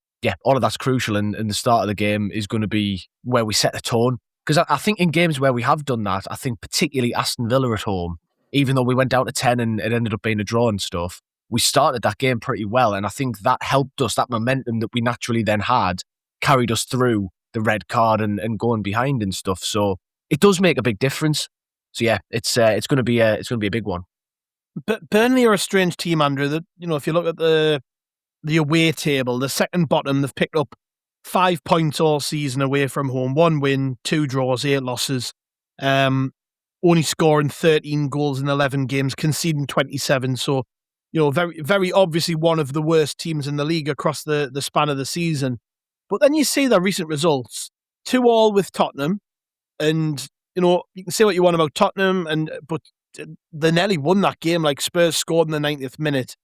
S9: crucial. And the start of the game is going to be where we set the tone. Because I think in games where we have done that, I think particularly Aston Villa at home, even though we went down to 10 and it ended up being a draw and stuff, we started that game pretty well. And I think that helped us, that momentum that we naturally then had, carried us through the red card and going behind and stuff. So it does make a big difference. So yeah, it's going to be a big one.
S7: But Burnley are a strange team, Andrew. That if you look at the away table, the second bottom, they've picked up 5 points all season away from home. 1 win, 2 draws, 8 losses. Only scoring 13 goals in 11 games, conceding 27. So, very, very obviously one of the worst teams in the league across the span of the season. But then you see their recent results. 2-2 with Tottenham. And, you can say what you want about Tottenham, but they nearly won that game. Like Spurs scored in the 90th minute.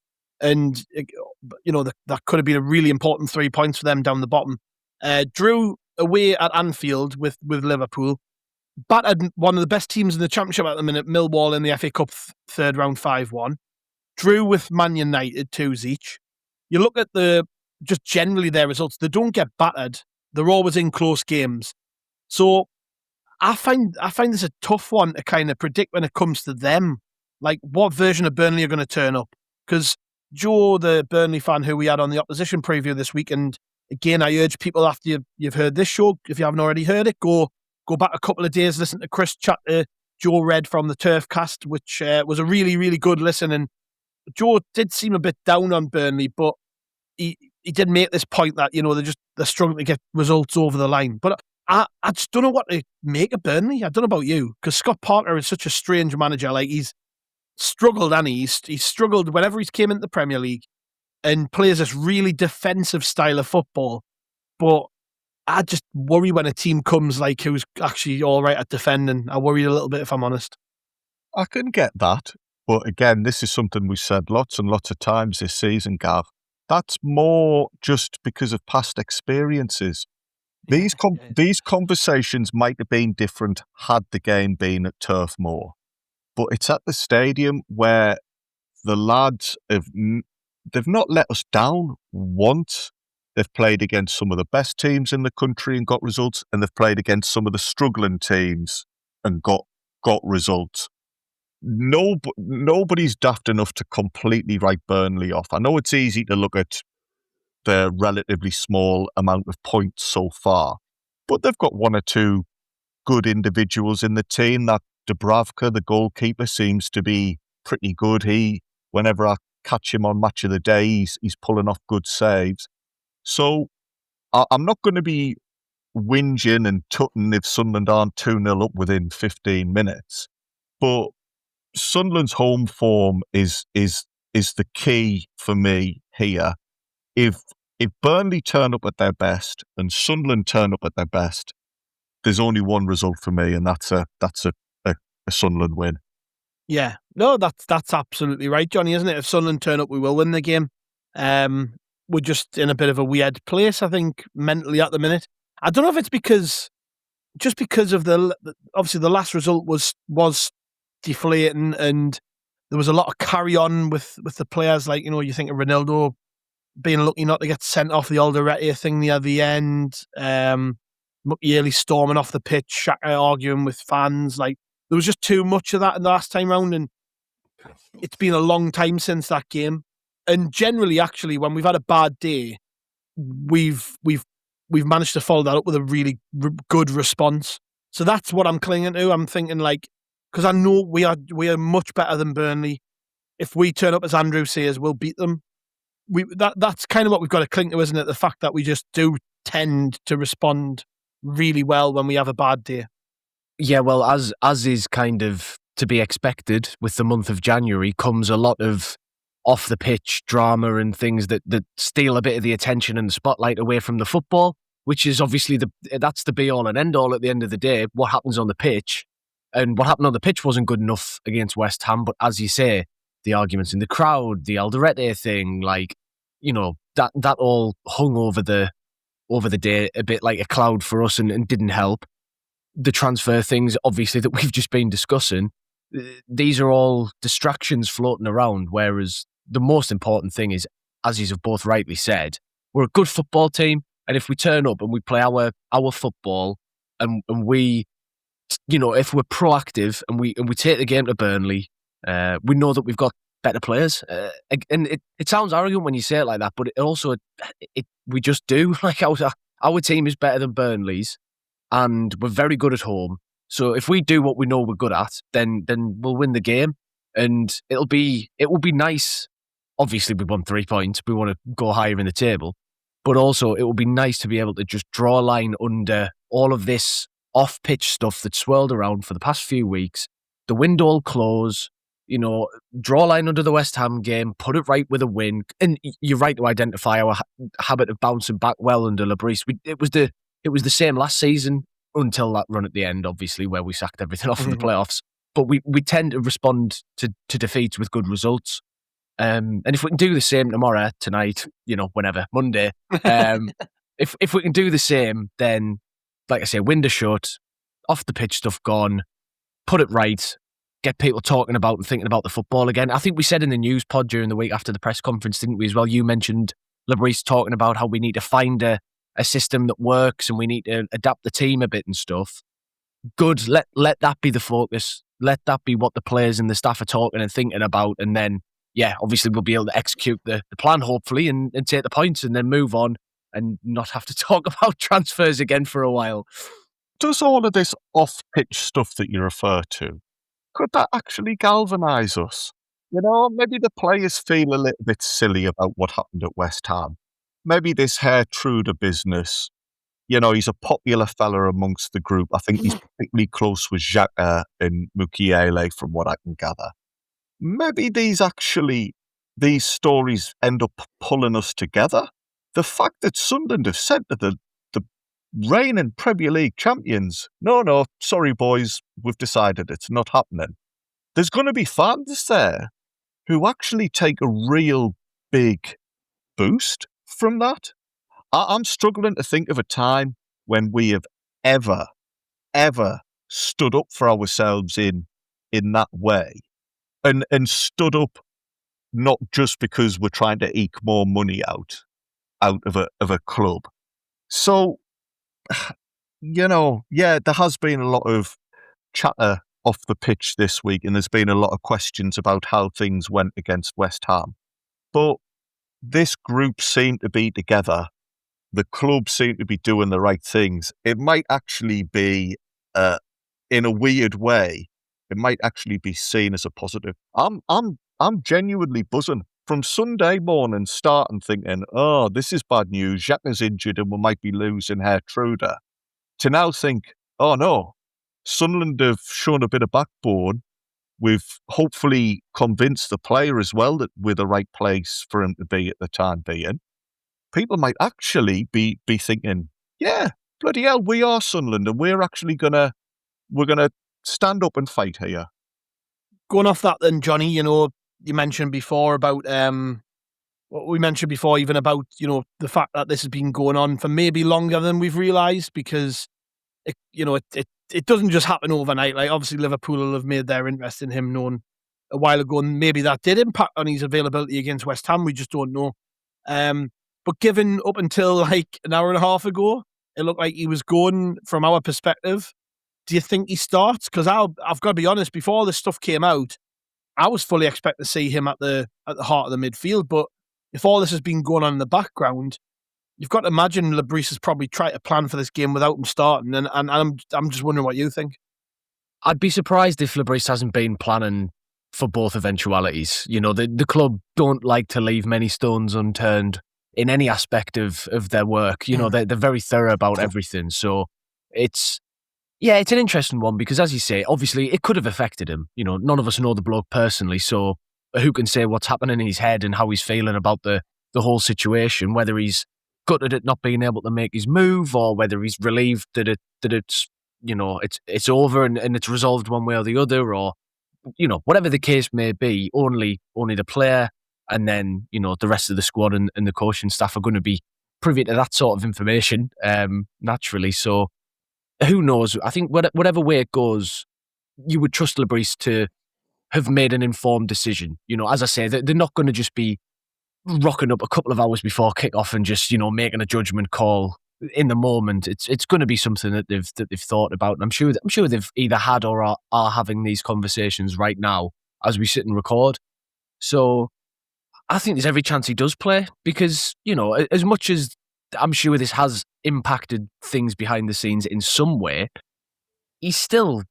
S7: And, that could have been a really important 3 points for them down the bottom. Drew away at Anfield with Liverpool. battered one of the best teams in the Championship at the minute, Millwall, in the FA Cup third round 5-1. Drew with Man United 2s each. You look at just generally their results, they don't get battered. They're always in close games. So I find this a tough one to kind of predict when it comes to them. Like, what version of Burnley are going to turn up? Because Joe, the Burnley fan who we had on the opposition preview this week, and again, I urge people after you've heard this show, if you haven't already heard it, go back a couple of days, listen to Chris chat to Joe Red from the Turfcast, which was a really, really good listen. And Joe did seem a bit down on Burnley, but he did make this point that, they're struggling to get results over the line. But I just don't know what to make of Burnley. I don't know about you, because Scott Parker is such a strange manager. Like, he's struggled, and he's struggled whenever he's came into the Premier League and plays this really defensive style of football. But I just worry when a team comes like who's actually all right at defending. I worry a little bit, if I'm honest.
S8: I can get that. But again, this is something we've said lots and lots of times this season, Gav. That's more just because of past experiences. These conversations might have been different had the game been at Turf Moor. But it's at the stadium where the lads they've not let us down once. They've played against some of the best teams in the country and got results, and they've played against some of the struggling teams and got results. Nobody's daft enough to completely write Burnley off. I know it's easy to look at their relatively small amount of points so far, but they've got one or two good individuals in the team. That Dubravka, the goalkeeper, seems to be pretty good. Whenever I catch him on Match of the Day, he's pulling off good saves. So I'm not going to be whinging and tutting if Sunderland aren't 2-0 up within 15 minutes. But Sunderland's home form is the key for me here. If Burnley turn up at their best and Sunderland turn up at their best, there's only one result for me, and that's a Sunderland win.
S7: Yeah, no, that's absolutely right, Johnny, isn't it? If Sunderland turn up, we will win the game. We're just in a bit of a weird place, I think, mentally at the minute. I don't know if it's because of obviously the last result was deflating, and there was a lot of carry on with the players. Like, you think of Ronaldo being lucky not to get sent off the Alderete thing near the end. Mukiele storming off the pitch, Xhaka arguing with fans. Like, there was just too much of that in the last time round, and it's been a long time since that game. And generally, actually, when we've had a bad day, we've managed to follow that up with a really good response. So that's what I'm clinging to. I'm thinking, like, because I know we are much better than Burnley. If we turn up, as Andrew says, we'll beat them. That's kind of what we've got to cling to, isn't it? The fact that we just do tend to respond really well when we have a bad day.
S9: Yeah, well, as is kind of to be expected, with the month of January comes a lot of off the pitch drama and things that steal a bit of the attention and the spotlight away from the football, which is obviously that's the be all and end all at the end of the day. What happens on the pitch, and what happened on the pitch wasn't good enough against West Ham. But as you say, the arguments in the crowd, the Alderete thing, like, that all hung over the day a bit like a cloud for us and didn't help. The transfer things, obviously, that we've just been discussing, these are all distractions floating around, whereas the most important thing is, as you have both rightly said, we're a good football team, and if we turn up and we play our football, and we, if we're proactive and we take the game to Burnley, we know that we've got better players. And it sounds arrogant when you say it like that, but it also we just do. Like, our team is better than Burnley's, and we're very good at home. So if we do what we know we're good at, then we'll win the game, and it will be nice. Obviously, we won 3 points. We want to go higher in the table, but also it will be nice to be able to just draw a line under all of this off-pitch stuff that's swirled around for the past few weeks. The window will close. Draw a line under the West Ham game, put it right with a win. And you're right to identify our habit of bouncing back well under Labrise. It was the same last season until that run at the end, obviously, where we sacked everything off in the playoffs. But we tend to respond to defeats with good results. And if we can do the same tomorrow, tonight, whenever, Monday, if we can do the same, then, like I say, window shut, off the pitch stuff gone, put it right, get people talking about and thinking about the football again. I think we said in the news pod during the week after the press conference, didn't we, as well? You mentioned Lebris talking about how we need to find a system that works and we need to adapt the team a bit and stuff. Good. Let that be the focus. Let that be what the players and the staff are talking and thinking about. And then, yeah, obviously we'll be able to execute the plan, hopefully, and take the points and then move on and not have to talk about transfers again for a while.
S8: Does all of this off-pitch stuff that you refer to, could that actually galvanise us? You know, maybe the players feel a little bit silly about what happened at West Ham. Maybe this Geertruida business, you know, he's a popular fella amongst the group. I think he's particularly close with Xhaka and Mukiele, from what I can gather. Maybe these stories end up pulling us together. The fact that Sunderland have said to the reigning Premier League champions, no, sorry boys, we've decided it's not happening. There's going to be fans there who actually take a real big boost from that. I'm struggling to think of a time when we have ever stood up for ourselves in that way and stood up not just because we're trying to eke more money out of a club. So, you know, yeah, there has been a lot of chatter off the pitch this week, and there's been a lot of questions about how things went against West Ham. But this group seemed to be together. The club seemed to be doing the right things. It might actually be, in a weird way, it might actually be seen as a positive. I'm genuinely buzzing. From Sunday morning, starting thinking, oh, this is bad news. Xhaka's injured and we might be losing Geertruida. To now think, oh no, Sunlun have shown a bit of backbone. We've hopefully convinced the player as well that we're the right place for him to be at the time being. People might actually be thinking, yeah, bloody hell, we are Sunlun and we're actually gonna stand up and fight here.
S7: Going off that then, Johnny, you know, you mentioned before about what we mentioned before, even about, you know, the fact that this has been going on for maybe longer than we've realised, because it doesn't just happen overnight. Like, obviously Liverpool will have made their interest in him known a while ago, and maybe that did impact on his availability against West Ham. We just don't know. But given up until like an hour and a half ago, it looked like he was going from our perspective. Do you think he starts? Because I've got to be honest, before this stuff came out, I was fully expecting to see him at the heart of the midfield. But if all this has been going on in the background, you've got to imagine Lebris has probably tried to plan for this game without him starting. And I'm just wondering what you think.
S9: I'd be surprised if Lebris hasn't been planning for both eventualities. You know, the club don't like to leave many stones unturned in any aspect of their work. You know, they're very thorough about everything. So it's an interesting one because, as you say, obviously it could have affected him. You know, none of us know the bloke personally, so who can say what's happening in his head and how he's feeling about the whole situation, whether he's gutted at not being able to make his move or whether he's relieved that it's, you know, it's over and it's resolved one way or the other, or, you know, whatever the case may be. Only the player and then, you know, the rest of the squad and the coaching staff are going to be privy to that sort of information, naturally. So who knows? I think whatever way it goes, you would trust Lebris to have made an informed decision. You know, as I say, they're not going to just be rocking up a couple of hours before kick-off and just, you know, making a judgment call in the moment. It's going to be something that they've thought about. And I'm sure they've either had or are having these conversations right now as we sit and record. So I think there's every chance he does play because, you know, as much as I'm sure this has impacted things behind the scenes in some way, he's still,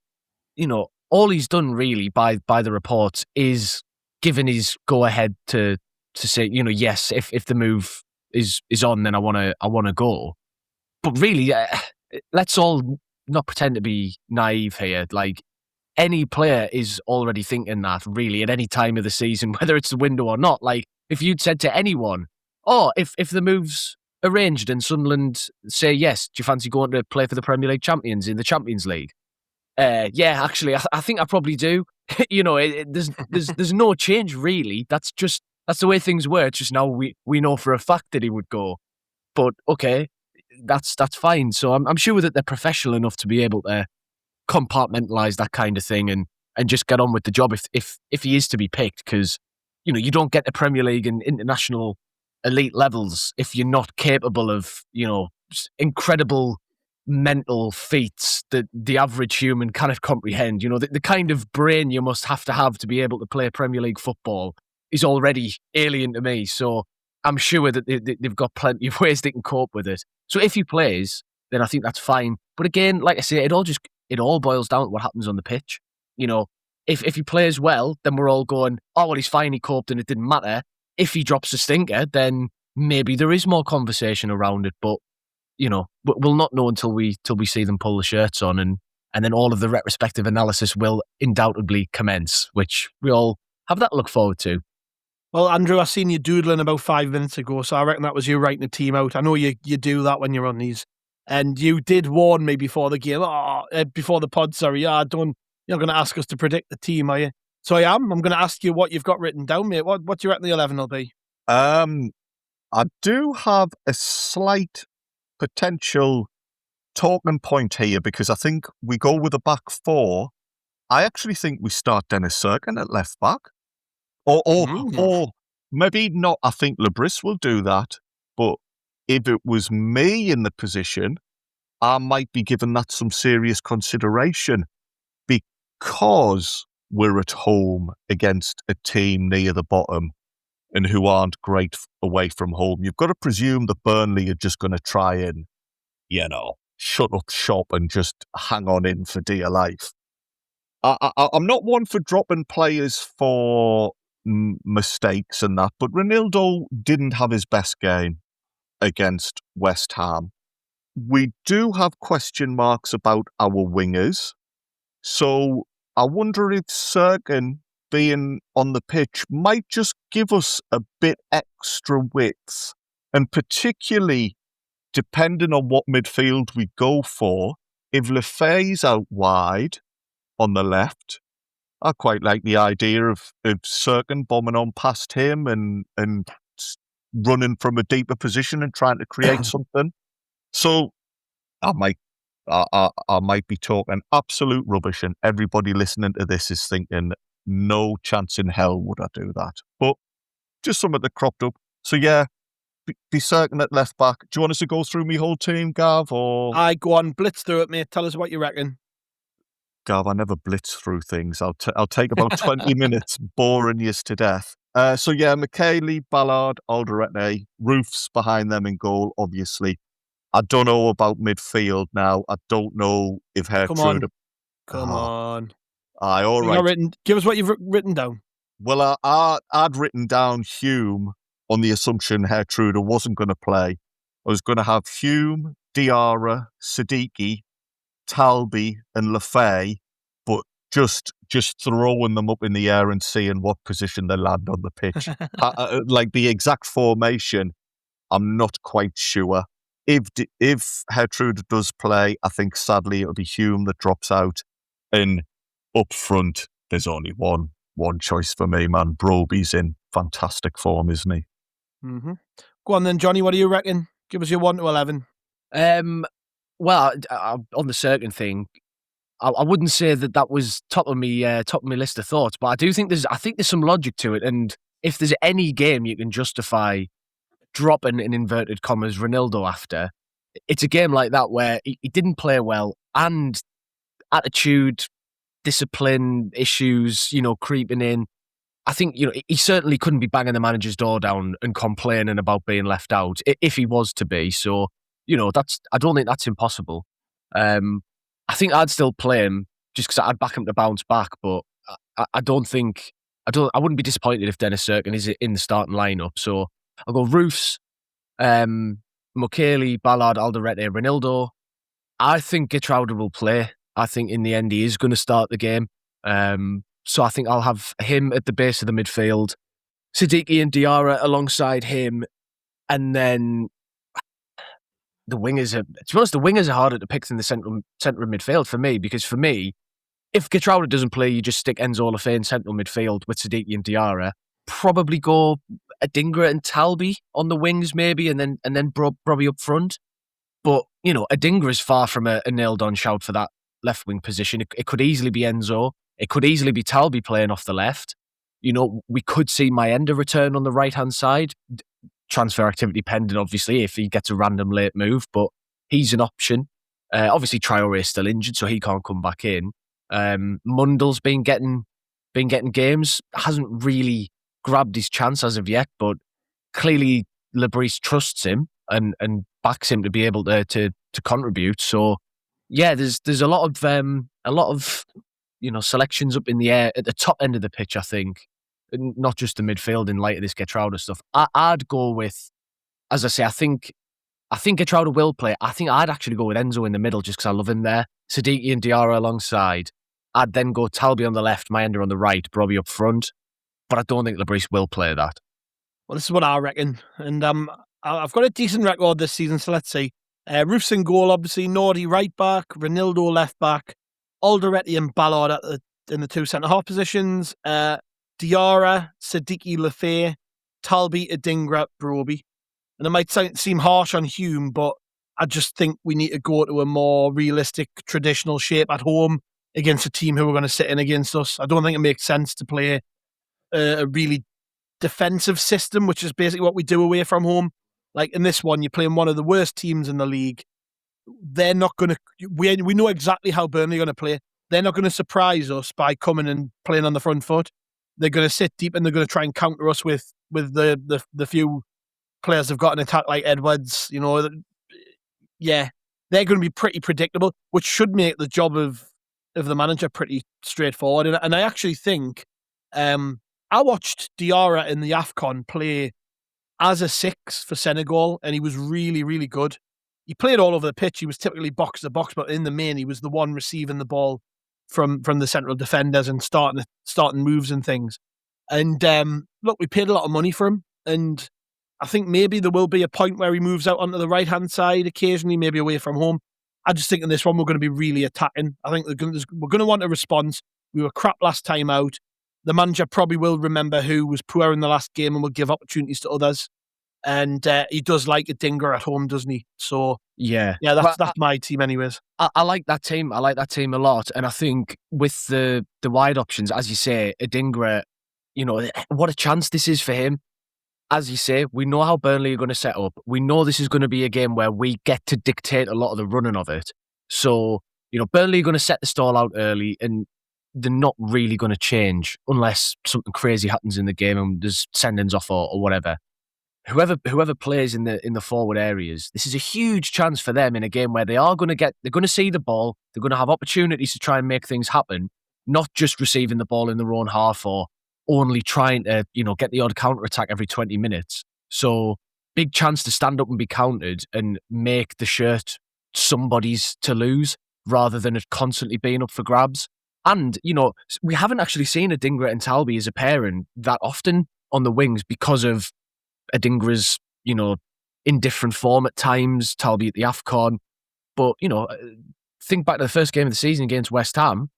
S9: you know, all he's done really by the reports is given his go ahead to say, you know, yes, if the move is on, then I want to go. But really, let's all not pretend to be naive here. Like, any player is already thinking that really at any time of the season, whether it's the window or not. Like, if you'd said to anyone, oh, if the move's arranged and Sunderland say yes, do you fancy going to play for the Premier League Champions in the Champions League? Yeah, actually, I think I probably do. You know, there's no change really. That's the way things were. It's just now we know for a fact that he would go. But okay, that's fine. So I'm sure that they're professional enough to be able to compartmentalise that kind of thing and just get on with the job if he is to be picked, because you don't get to Premier League and international elite levels if you're not capable of incredible mental feats that the average human cannot comprehend. The kind of brain you must have to be able to play Premier League football is already alien to me. So I'm sure that they've got plenty of ways they can cope with it. So if he plays, then I think that's fine. But again, like I say, it all boils down to what happens on the pitch. If he plays well, then we're all going, oh, well, he's fine, he coped and it didn't matter. If he drops a stinker, then maybe there is more conversation around it. But, we'll not know until we see them pull the shirts on, and then all of the retrospective analysis will undoubtedly commence, which we all have that to look forward to.
S7: Well, Andrew, I seen you doodling about 5 minutes ago, so I reckon that was you writing the team out. I know you do that when you're on these. And you did warn me before the game, before the pod, sorry. You're going to ask us to predict the team, are you? So I am. I'm going to ask you what you've got written down, mate. What do you reckon the 11 will be?
S8: I do have a slight potential talking point here, because I think we go with a back four. I actually think we start Dennis Serkin at left back. Or maybe not. I think Lebris will do that. But if it was me in the position, I might be giving that some serious consideration, because we're at home against a team near the bottom and who aren't great away from home. You've got to presume that Burnley are just going to try and, shut up shop and just hang on in for dear life. I'm not one for dropping players for mistakes and that, but Ronaldo didn't have his best game against West Ham. We do have question marks about our wingers. So I wonder if Serkin being on the pitch might just give us a bit extra width, and particularly depending on what midfield we go for, if Lefay's out wide on the left, I quite like the idea of Serkin bombing on past him and running from a deeper position and trying to create something. So I might be talking absolute rubbish, and everybody listening to this is thinking, no chance in hell would I do that. But just something that cropped up. So yeah, be Serkin at left back. Do you want us to go through my whole team, Gav? Or
S7: go on, blitz through it, mate. Tell us what you reckon.
S8: Gav, I never blitz through things. I'll take about 20 minutes boring you to death. So yeah, McKaylee, Ballard, Alderete, Roofs behind them in goal, obviously. I don't know about midfield now. I don't know if Geertruida...
S7: Come on.
S8: Aye, all right.
S7: Give us what you've written down.
S8: Well, I'd written down Hume on the assumption Geertruida wasn't going to play. I was going to have Hume, Diarra, Siddiqui, Talby and Lefay, but just throwing them up in the air and seeing what position they land on the pitch. Like the exact formation, I'm not quite sure. If Geertruida does play, I think sadly it'll be Hume that drops out. And up front, there's only one choice for me, man. Broby's in fantastic form, isn't he?
S7: Mm-hmm. Go on then, Johnny. What do you reckon? Give us your 1 to 11.
S9: Well, on the Serkin thing, I wouldn't say that was top of my list of thoughts, but I do think there's some logic to it. And if there's any game you can justify dropping in inverted commas Ronaldo after, it's a game like that where he didn't play well, and attitude, discipline issues, creeping in. I think, he certainly couldn't be banging the manager's door down and complaining about being left out if he was to be. So, I don't think that's impossible. I think I'd still play him just because I'd back him to bounce back, but I wouldn't be disappointed if Dennis Serkin is in the starting lineup. So I'll go Roofs, Mokele, Ballard, Alderete, Ronaldo. I think Geertruida will play. I think in the end he is going to start the game. So I think I'll have him at the base of the midfield, Siddiqui and Diarra alongside him, and then the wingers are, to be honest, the wingers are harder to pick than the centre of midfield for me, because for me, if Geertruida doesn't play, you just stick Enzo Lefay in central midfield with Siddiqui and Diarra. Probably go Adingra and Talby on the wings maybe, and then Broby up front. But, Adingra is far from a nailed-on shout for that left wing position. It could easily be Enzo. It could easily be Talby playing off the left. We could see Mayenda return on the right-hand side. Transfer activity pending, obviously, if he gets a random late move, but he's an option. Obviously, Traore is still injured, so he can't come back in. Mundell's been getting games, hasn't really grabbed his chance as of yet, but clearly Lebris trusts him and backs him to be able to contribute. So yeah, there's a lot of selections up in the air at the top end of the pitch, I think, and not just the midfield in light of this Geertruida stuff. I'd go with, as I say, I think Geertruida will play. I think I'd actually go with Enzo in the middle just because I love him there. Siddiqui and Diarra alongside. I'd then go Talby on the left, Mayenda on the right, Robbie up front. But I don't think Lebris will play that.
S7: Well, this is what I reckon. And I've got a decent record this season, so let's see. Roofs in goal, obviously. Nordi right back, Ronaldo left back, Alderete and Ballard in the two centre-half positions, Diarra, Siddiqui, Lefay, Talby, Adingra, Broby. And it might seem harsh on Hume, but I just think we need to go to a more realistic, traditional shape at home against a team who are going to sit in against us. I don't think it makes sense to play a really defensive system, which is basically what we do away from home. Like in this one, you're playing one of the worst teams in the league. They're not going to... We know exactly how Burnley are going to play. They're not going to surprise us by coming and playing on the front foot. They're going to sit deep and they're going to try and counter us with the few players they've got in attack like Edwards. Yeah, they're going to be pretty predictable, which should make the job of the manager pretty straightforward. And I actually think I watched Diarra in the AFCON play as a 6 for Senegal, and he was really, really good. He played all over the pitch. He was typically box to box, but in the main, he was the one receiving the ball from the central defenders and starting moves and things. And look, we paid a lot of money for him, and I think maybe there will be a point where he moves out onto the right-hand side occasionally, maybe away from home. I just think in this one, we're going to be really attacking. I think we're going to want a response. We were crap last time out. The manager probably will remember who was poor in the last game and will give opportunities to others. And he does like Adingra at home, doesn't he? So yeah, that's my team anyways.
S9: I like that team. I like that team a lot. And I think with the wide options, as you say, Adingra, what a chance this is for him. As you say, we know how Burnley are going to set up. We know this is going to be a game where we get to dictate a lot of the running of it. So, Burnley are going to set the stall out early and they're not really going to change unless something crazy happens in the game and there's sendings off or whatever. Whoever plays in the forward areas, this is a huge chance for them in a game where they're going to see the ball, they're going to have opportunities to try and make things happen, not just receiving the ball in their own half or only trying to, get the odd counter-attack every 20 minutes. So, big chance to stand up and be countered and make the shirt somebody's to lose rather than it constantly being up for grabs. And, we haven't actually seen Adingra and Talby as a pairing that often on the wings because of Adingra's, indifferent form at times, Talby at the AFCON. But, think back to the first game of the season against West Ham.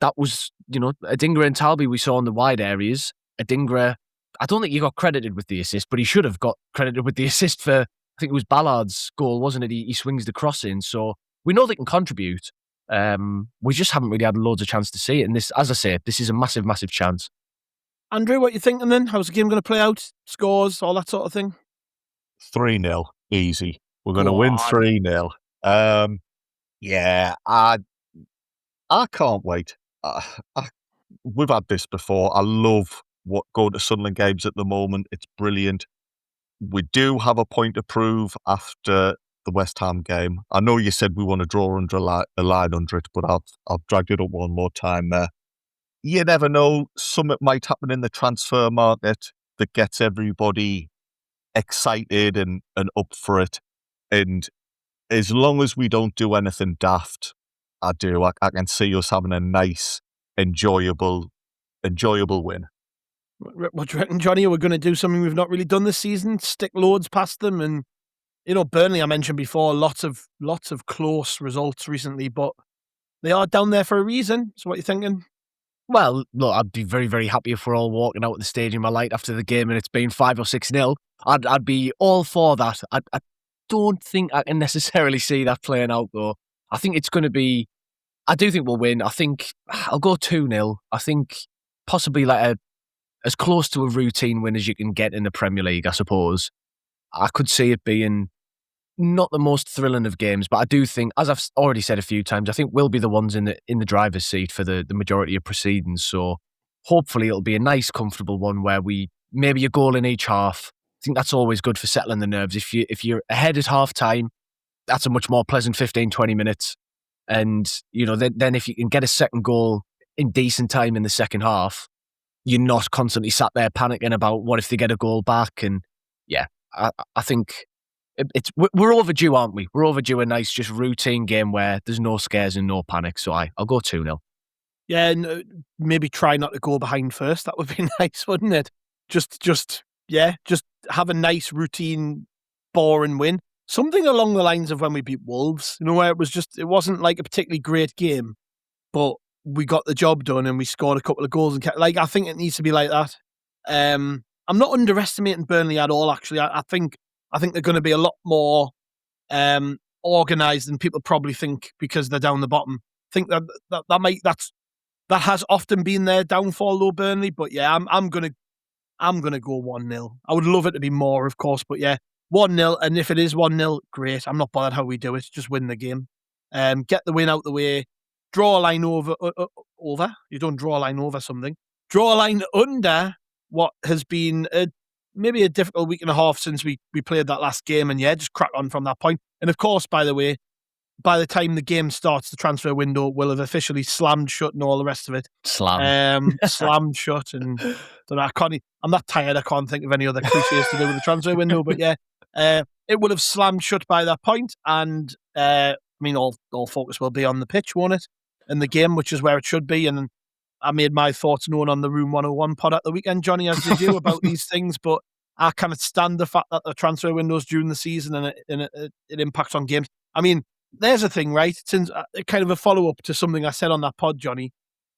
S9: That was, Adingra and Talby we saw in the wide areas. Adingra, I don't think he got credited with the assist, but he should have got credited with the assist for, I think it was Ballard's goal, wasn't it? He swings the cross in. So we know they can contribute. We just haven't really had loads of chance to see it. And this, as I say, this is a massive, massive chance.
S7: Andrew, what are you thinking then? How's the game going to play out? Scores, all that sort of thing?
S8: 3-0, easy. We're going to win 3-0. Yeah, I can't wait. We've had this before. I love going to Sunlun games at the moment. It's brilliant. We do have a point to prove after the West Ham game. I know you said we want to draw under a line under it, but I've dragged it up one more time there. You never know. Something might happen in the transfer market that gets everybody excited and up for it. And as long as we don't do anything daft, I can see us having a nice, enjoyable win.
S7: What do you reckon, Johnny? Are we going to do something we've not really done this season? Stick loads past them? And, Burnley, I mentioned before, lots of close results recently, but they are down there for a reason. So what are you thinking?
S9: Well, look, I'd be very, very happy if we're all walking out at the stadium of light after the game and it's been 5 or 6-0. I'd be all for that. I don't think I can necessarily see that playing out, though. I think it's going to be I do think we'll win. I think I'll go 2-0. I think possibly like as close to a routine win as you can get in the Premier League, I suppose. I could see it being not the most thrilling of games, but I do think, as I've already said a few times, I think we'll be the ones in the driver's seat for the majority of proceedings. So hopefully it'll be a nice, comfortable one where we maybe a goal in each half. I think that's always good for settling the nerves. If you're ahead at half time, that's a much more pleasant 15, 20 minutes. And, then if you can get a second goal in decent time in the second half, you're not constantly sat there panicking about what if they get a goal back. And yeah, I think we're overdue, aren't we? We're overdue a nice, just routine game where there's no scares and no panic. So I'll go 2-0.
S7: Yeah, and maybe try not to go behind first. That would be nice, wouldn't it? Just have a nice routine, boring win. Something along the lines of when we beat Wolves, where it wasn't like a particularly great game, but we got the job done and we scored a couple of goals. And I think it needs to be like that. I'm not underestimating Burnley at all, actually. I think they're going to be a lot more organised than people probably think because they're down the bottom. I think that has often been their downfall, though, Burnley. But yeah, I'm gonna go 1-0. I would love it to be more, of course, but yeah, 1-0. And if it is 1-0, great. I'm not bothered how we do it. Just win the game. Get the win out the way. Draw a line over. You don't draw a line over something. Draw a line under what has been maybe a difficult week and a half since we played that last game. And yeah, just crack on from that point. And of course, by the way, by the time the game starts, the transfer window will have officially slammed shut and all the rest of it. Slammed shut. And I'm that tired. I can't think of any other cliches to do with the transfer window. But yeah, it will have slammed shut by that point. And all focus will be on the pitch, won't it? And the game, which is where it should be. And I made my thoughts known on the Room 101 pod at the weekend, Johnny, as did you, about these things. But I cannot stand the fact that the transfer windows during the season and it impacts on games. I mean, there's a thing, right? Since kind of a follow-up to something I said on that pod, Johnny.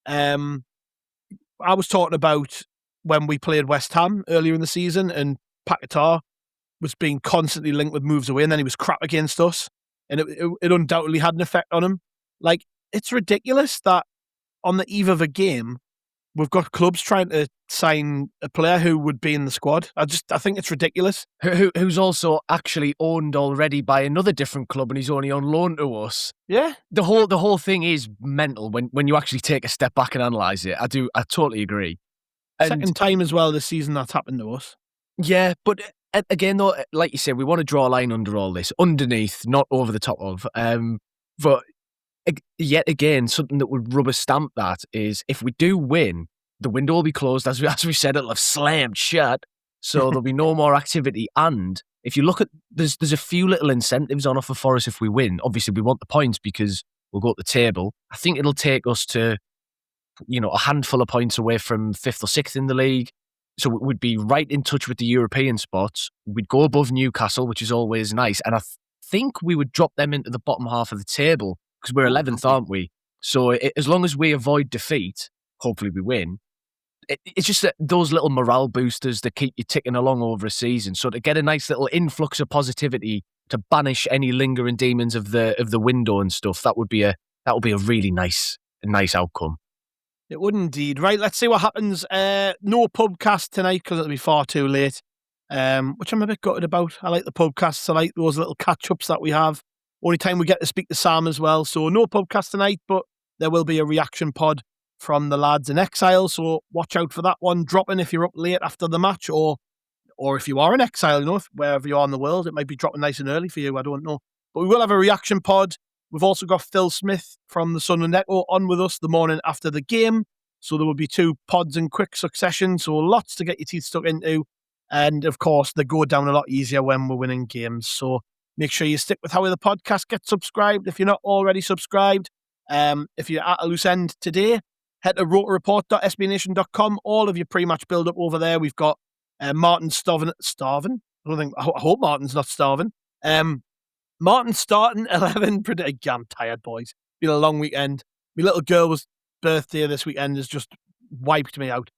S7: I was talking about when we played West Ham earlier in the season and Paquetá was being constantly linked with moves away and then he was crap against us. And it undoubtedly had an effect on him. Like, it's ridiculous that on the eve of a game, we've got clubs trying to sign a player who would be in the squad. I think it's ridiculous.
S9: Who's also actually owned already by another different club and he's only on loan to us.
S7: Yeah.
S9: The whole thing is mental when you actually take a step back and analyse it. I totally agree.
S7: Second time as well this season that's happened to us.
S9: Yeah, but again, though, like you said, we want to draw a line under all this. Underneath, not over the top of. But yet again, something that would rubber stamp that is if we do win, the window will be closed. As we said, it'll have slammed shut. So there'll be no more activity. And if you look at, there's a few little incentives on offer for us if we win. Obviously, we want the points because we'll go up the table. I think it'll take us to, a handful of points away from 5th or 6th in the league. So we'd be right in touch with the European spots. We'd go above Newcastle, which is always nice. And I think we would drop them into the bottom half of the table because we're 11th, aren't we? So as long as we avoid defeat, hopefully we win. It's just that those little morale boosters that keep you ticking along over a season. So to get a nice little influx of positivity to banish any lingering demons of the window and stuff, that would be a really nice outcome.
S7: It would indeed. Right, let's see what happens. No pubcast tonight because it'll be far too late, which I'm a bit gutted about. I like the pubcasts. I like those little catch-ups that we have. Only time we get to speak to Sam as well. So no pubcast tonight, but there will be a reaction pod from the lads in exile. So watch out for that one dropping if you're up late after the match or if you are in exile, wherever you are in the world. It might be dropping nice and early for you. I don't know. But we will have a reaction pod. We've also got Phil Smith from the Sunlun Echo on with us the morning after the game. So there will be 2 pods in quick succession. So lots to get your teeth stuck into. And of course, they go down a lot easier when we're winning games. So make sure you stick with How the Podcast. Get subscribed if you're not already subscribed. If you're at a loose end today, head to rotoreport.sbnation.com. All of your pre-match build-up over there. We've got Martin starving. I hope Martin's not starving. Martin starting 11. I'm tired, boys. Been a long weekend. My little girl's birthday this weekend has just wiped me out.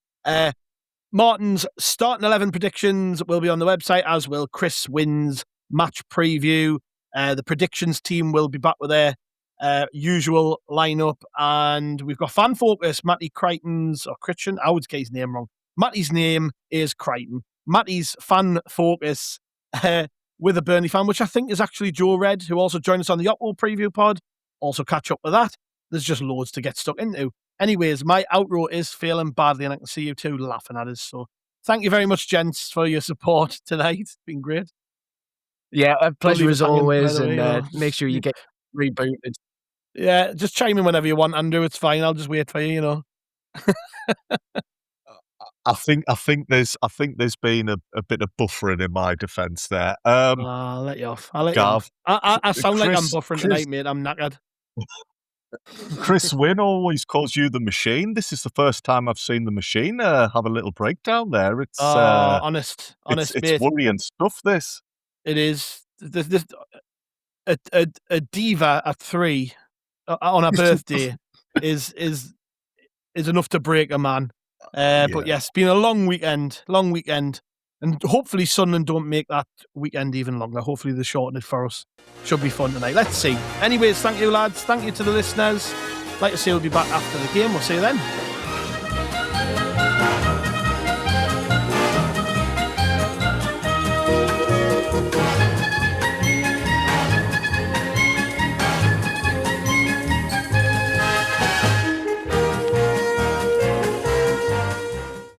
S7: Martin's starting 11 predictions will be on the website, as will Chris Wynn's match preview. The predictions team will be back with their usual lineup. And we've got Fan Focus, Matty Crichton's, or Crichton, I would get his name wrong. Matty's name is Crichton. Matty's Fan Focus with a Burnley fan, which I think is actually Joe Red, who also joined us on the Opal preview pod. Also catch up with that. There's just loads to get stuck into. Anyways, my outro is failing badly, and I can see you two laughing at us. So thank you very much, gents, for your support tonight. It's been great.
S9: Yeah, a pleasure as always,
S7: way,
S9: and make sure you get rebooted.
S7: Yeah, just chime in whenever you want, Andrew. It's fine. I'll just wait for you.
S8: I think there's been a bit of buffering in my defence there.
S7: I'll let you off. I'll let
S8: Gav,
S7: you off. I sound like I'm
S8: Chris-
S7: buffering tonight, mate. I'm knackered.
S8: Chris Wynn always calls you the machine. This is the first time I've seen the machine have a little breakdown there. It's
S7: honest,
S8: it's
S7: mate.
S8: worrying stuff. This
S7: It is. This a diva at 3 on a birthday is enough to break a man. But yes, it's been a long weekend, and hopefully Sunlun don't make that weekend even longer. Hopefully they shorten it for us. Should be fun tonight. Let's see. Anyways, thank you, lads. Thank you to the listeners. Like I say, we'll be back after the game. We'll see you then.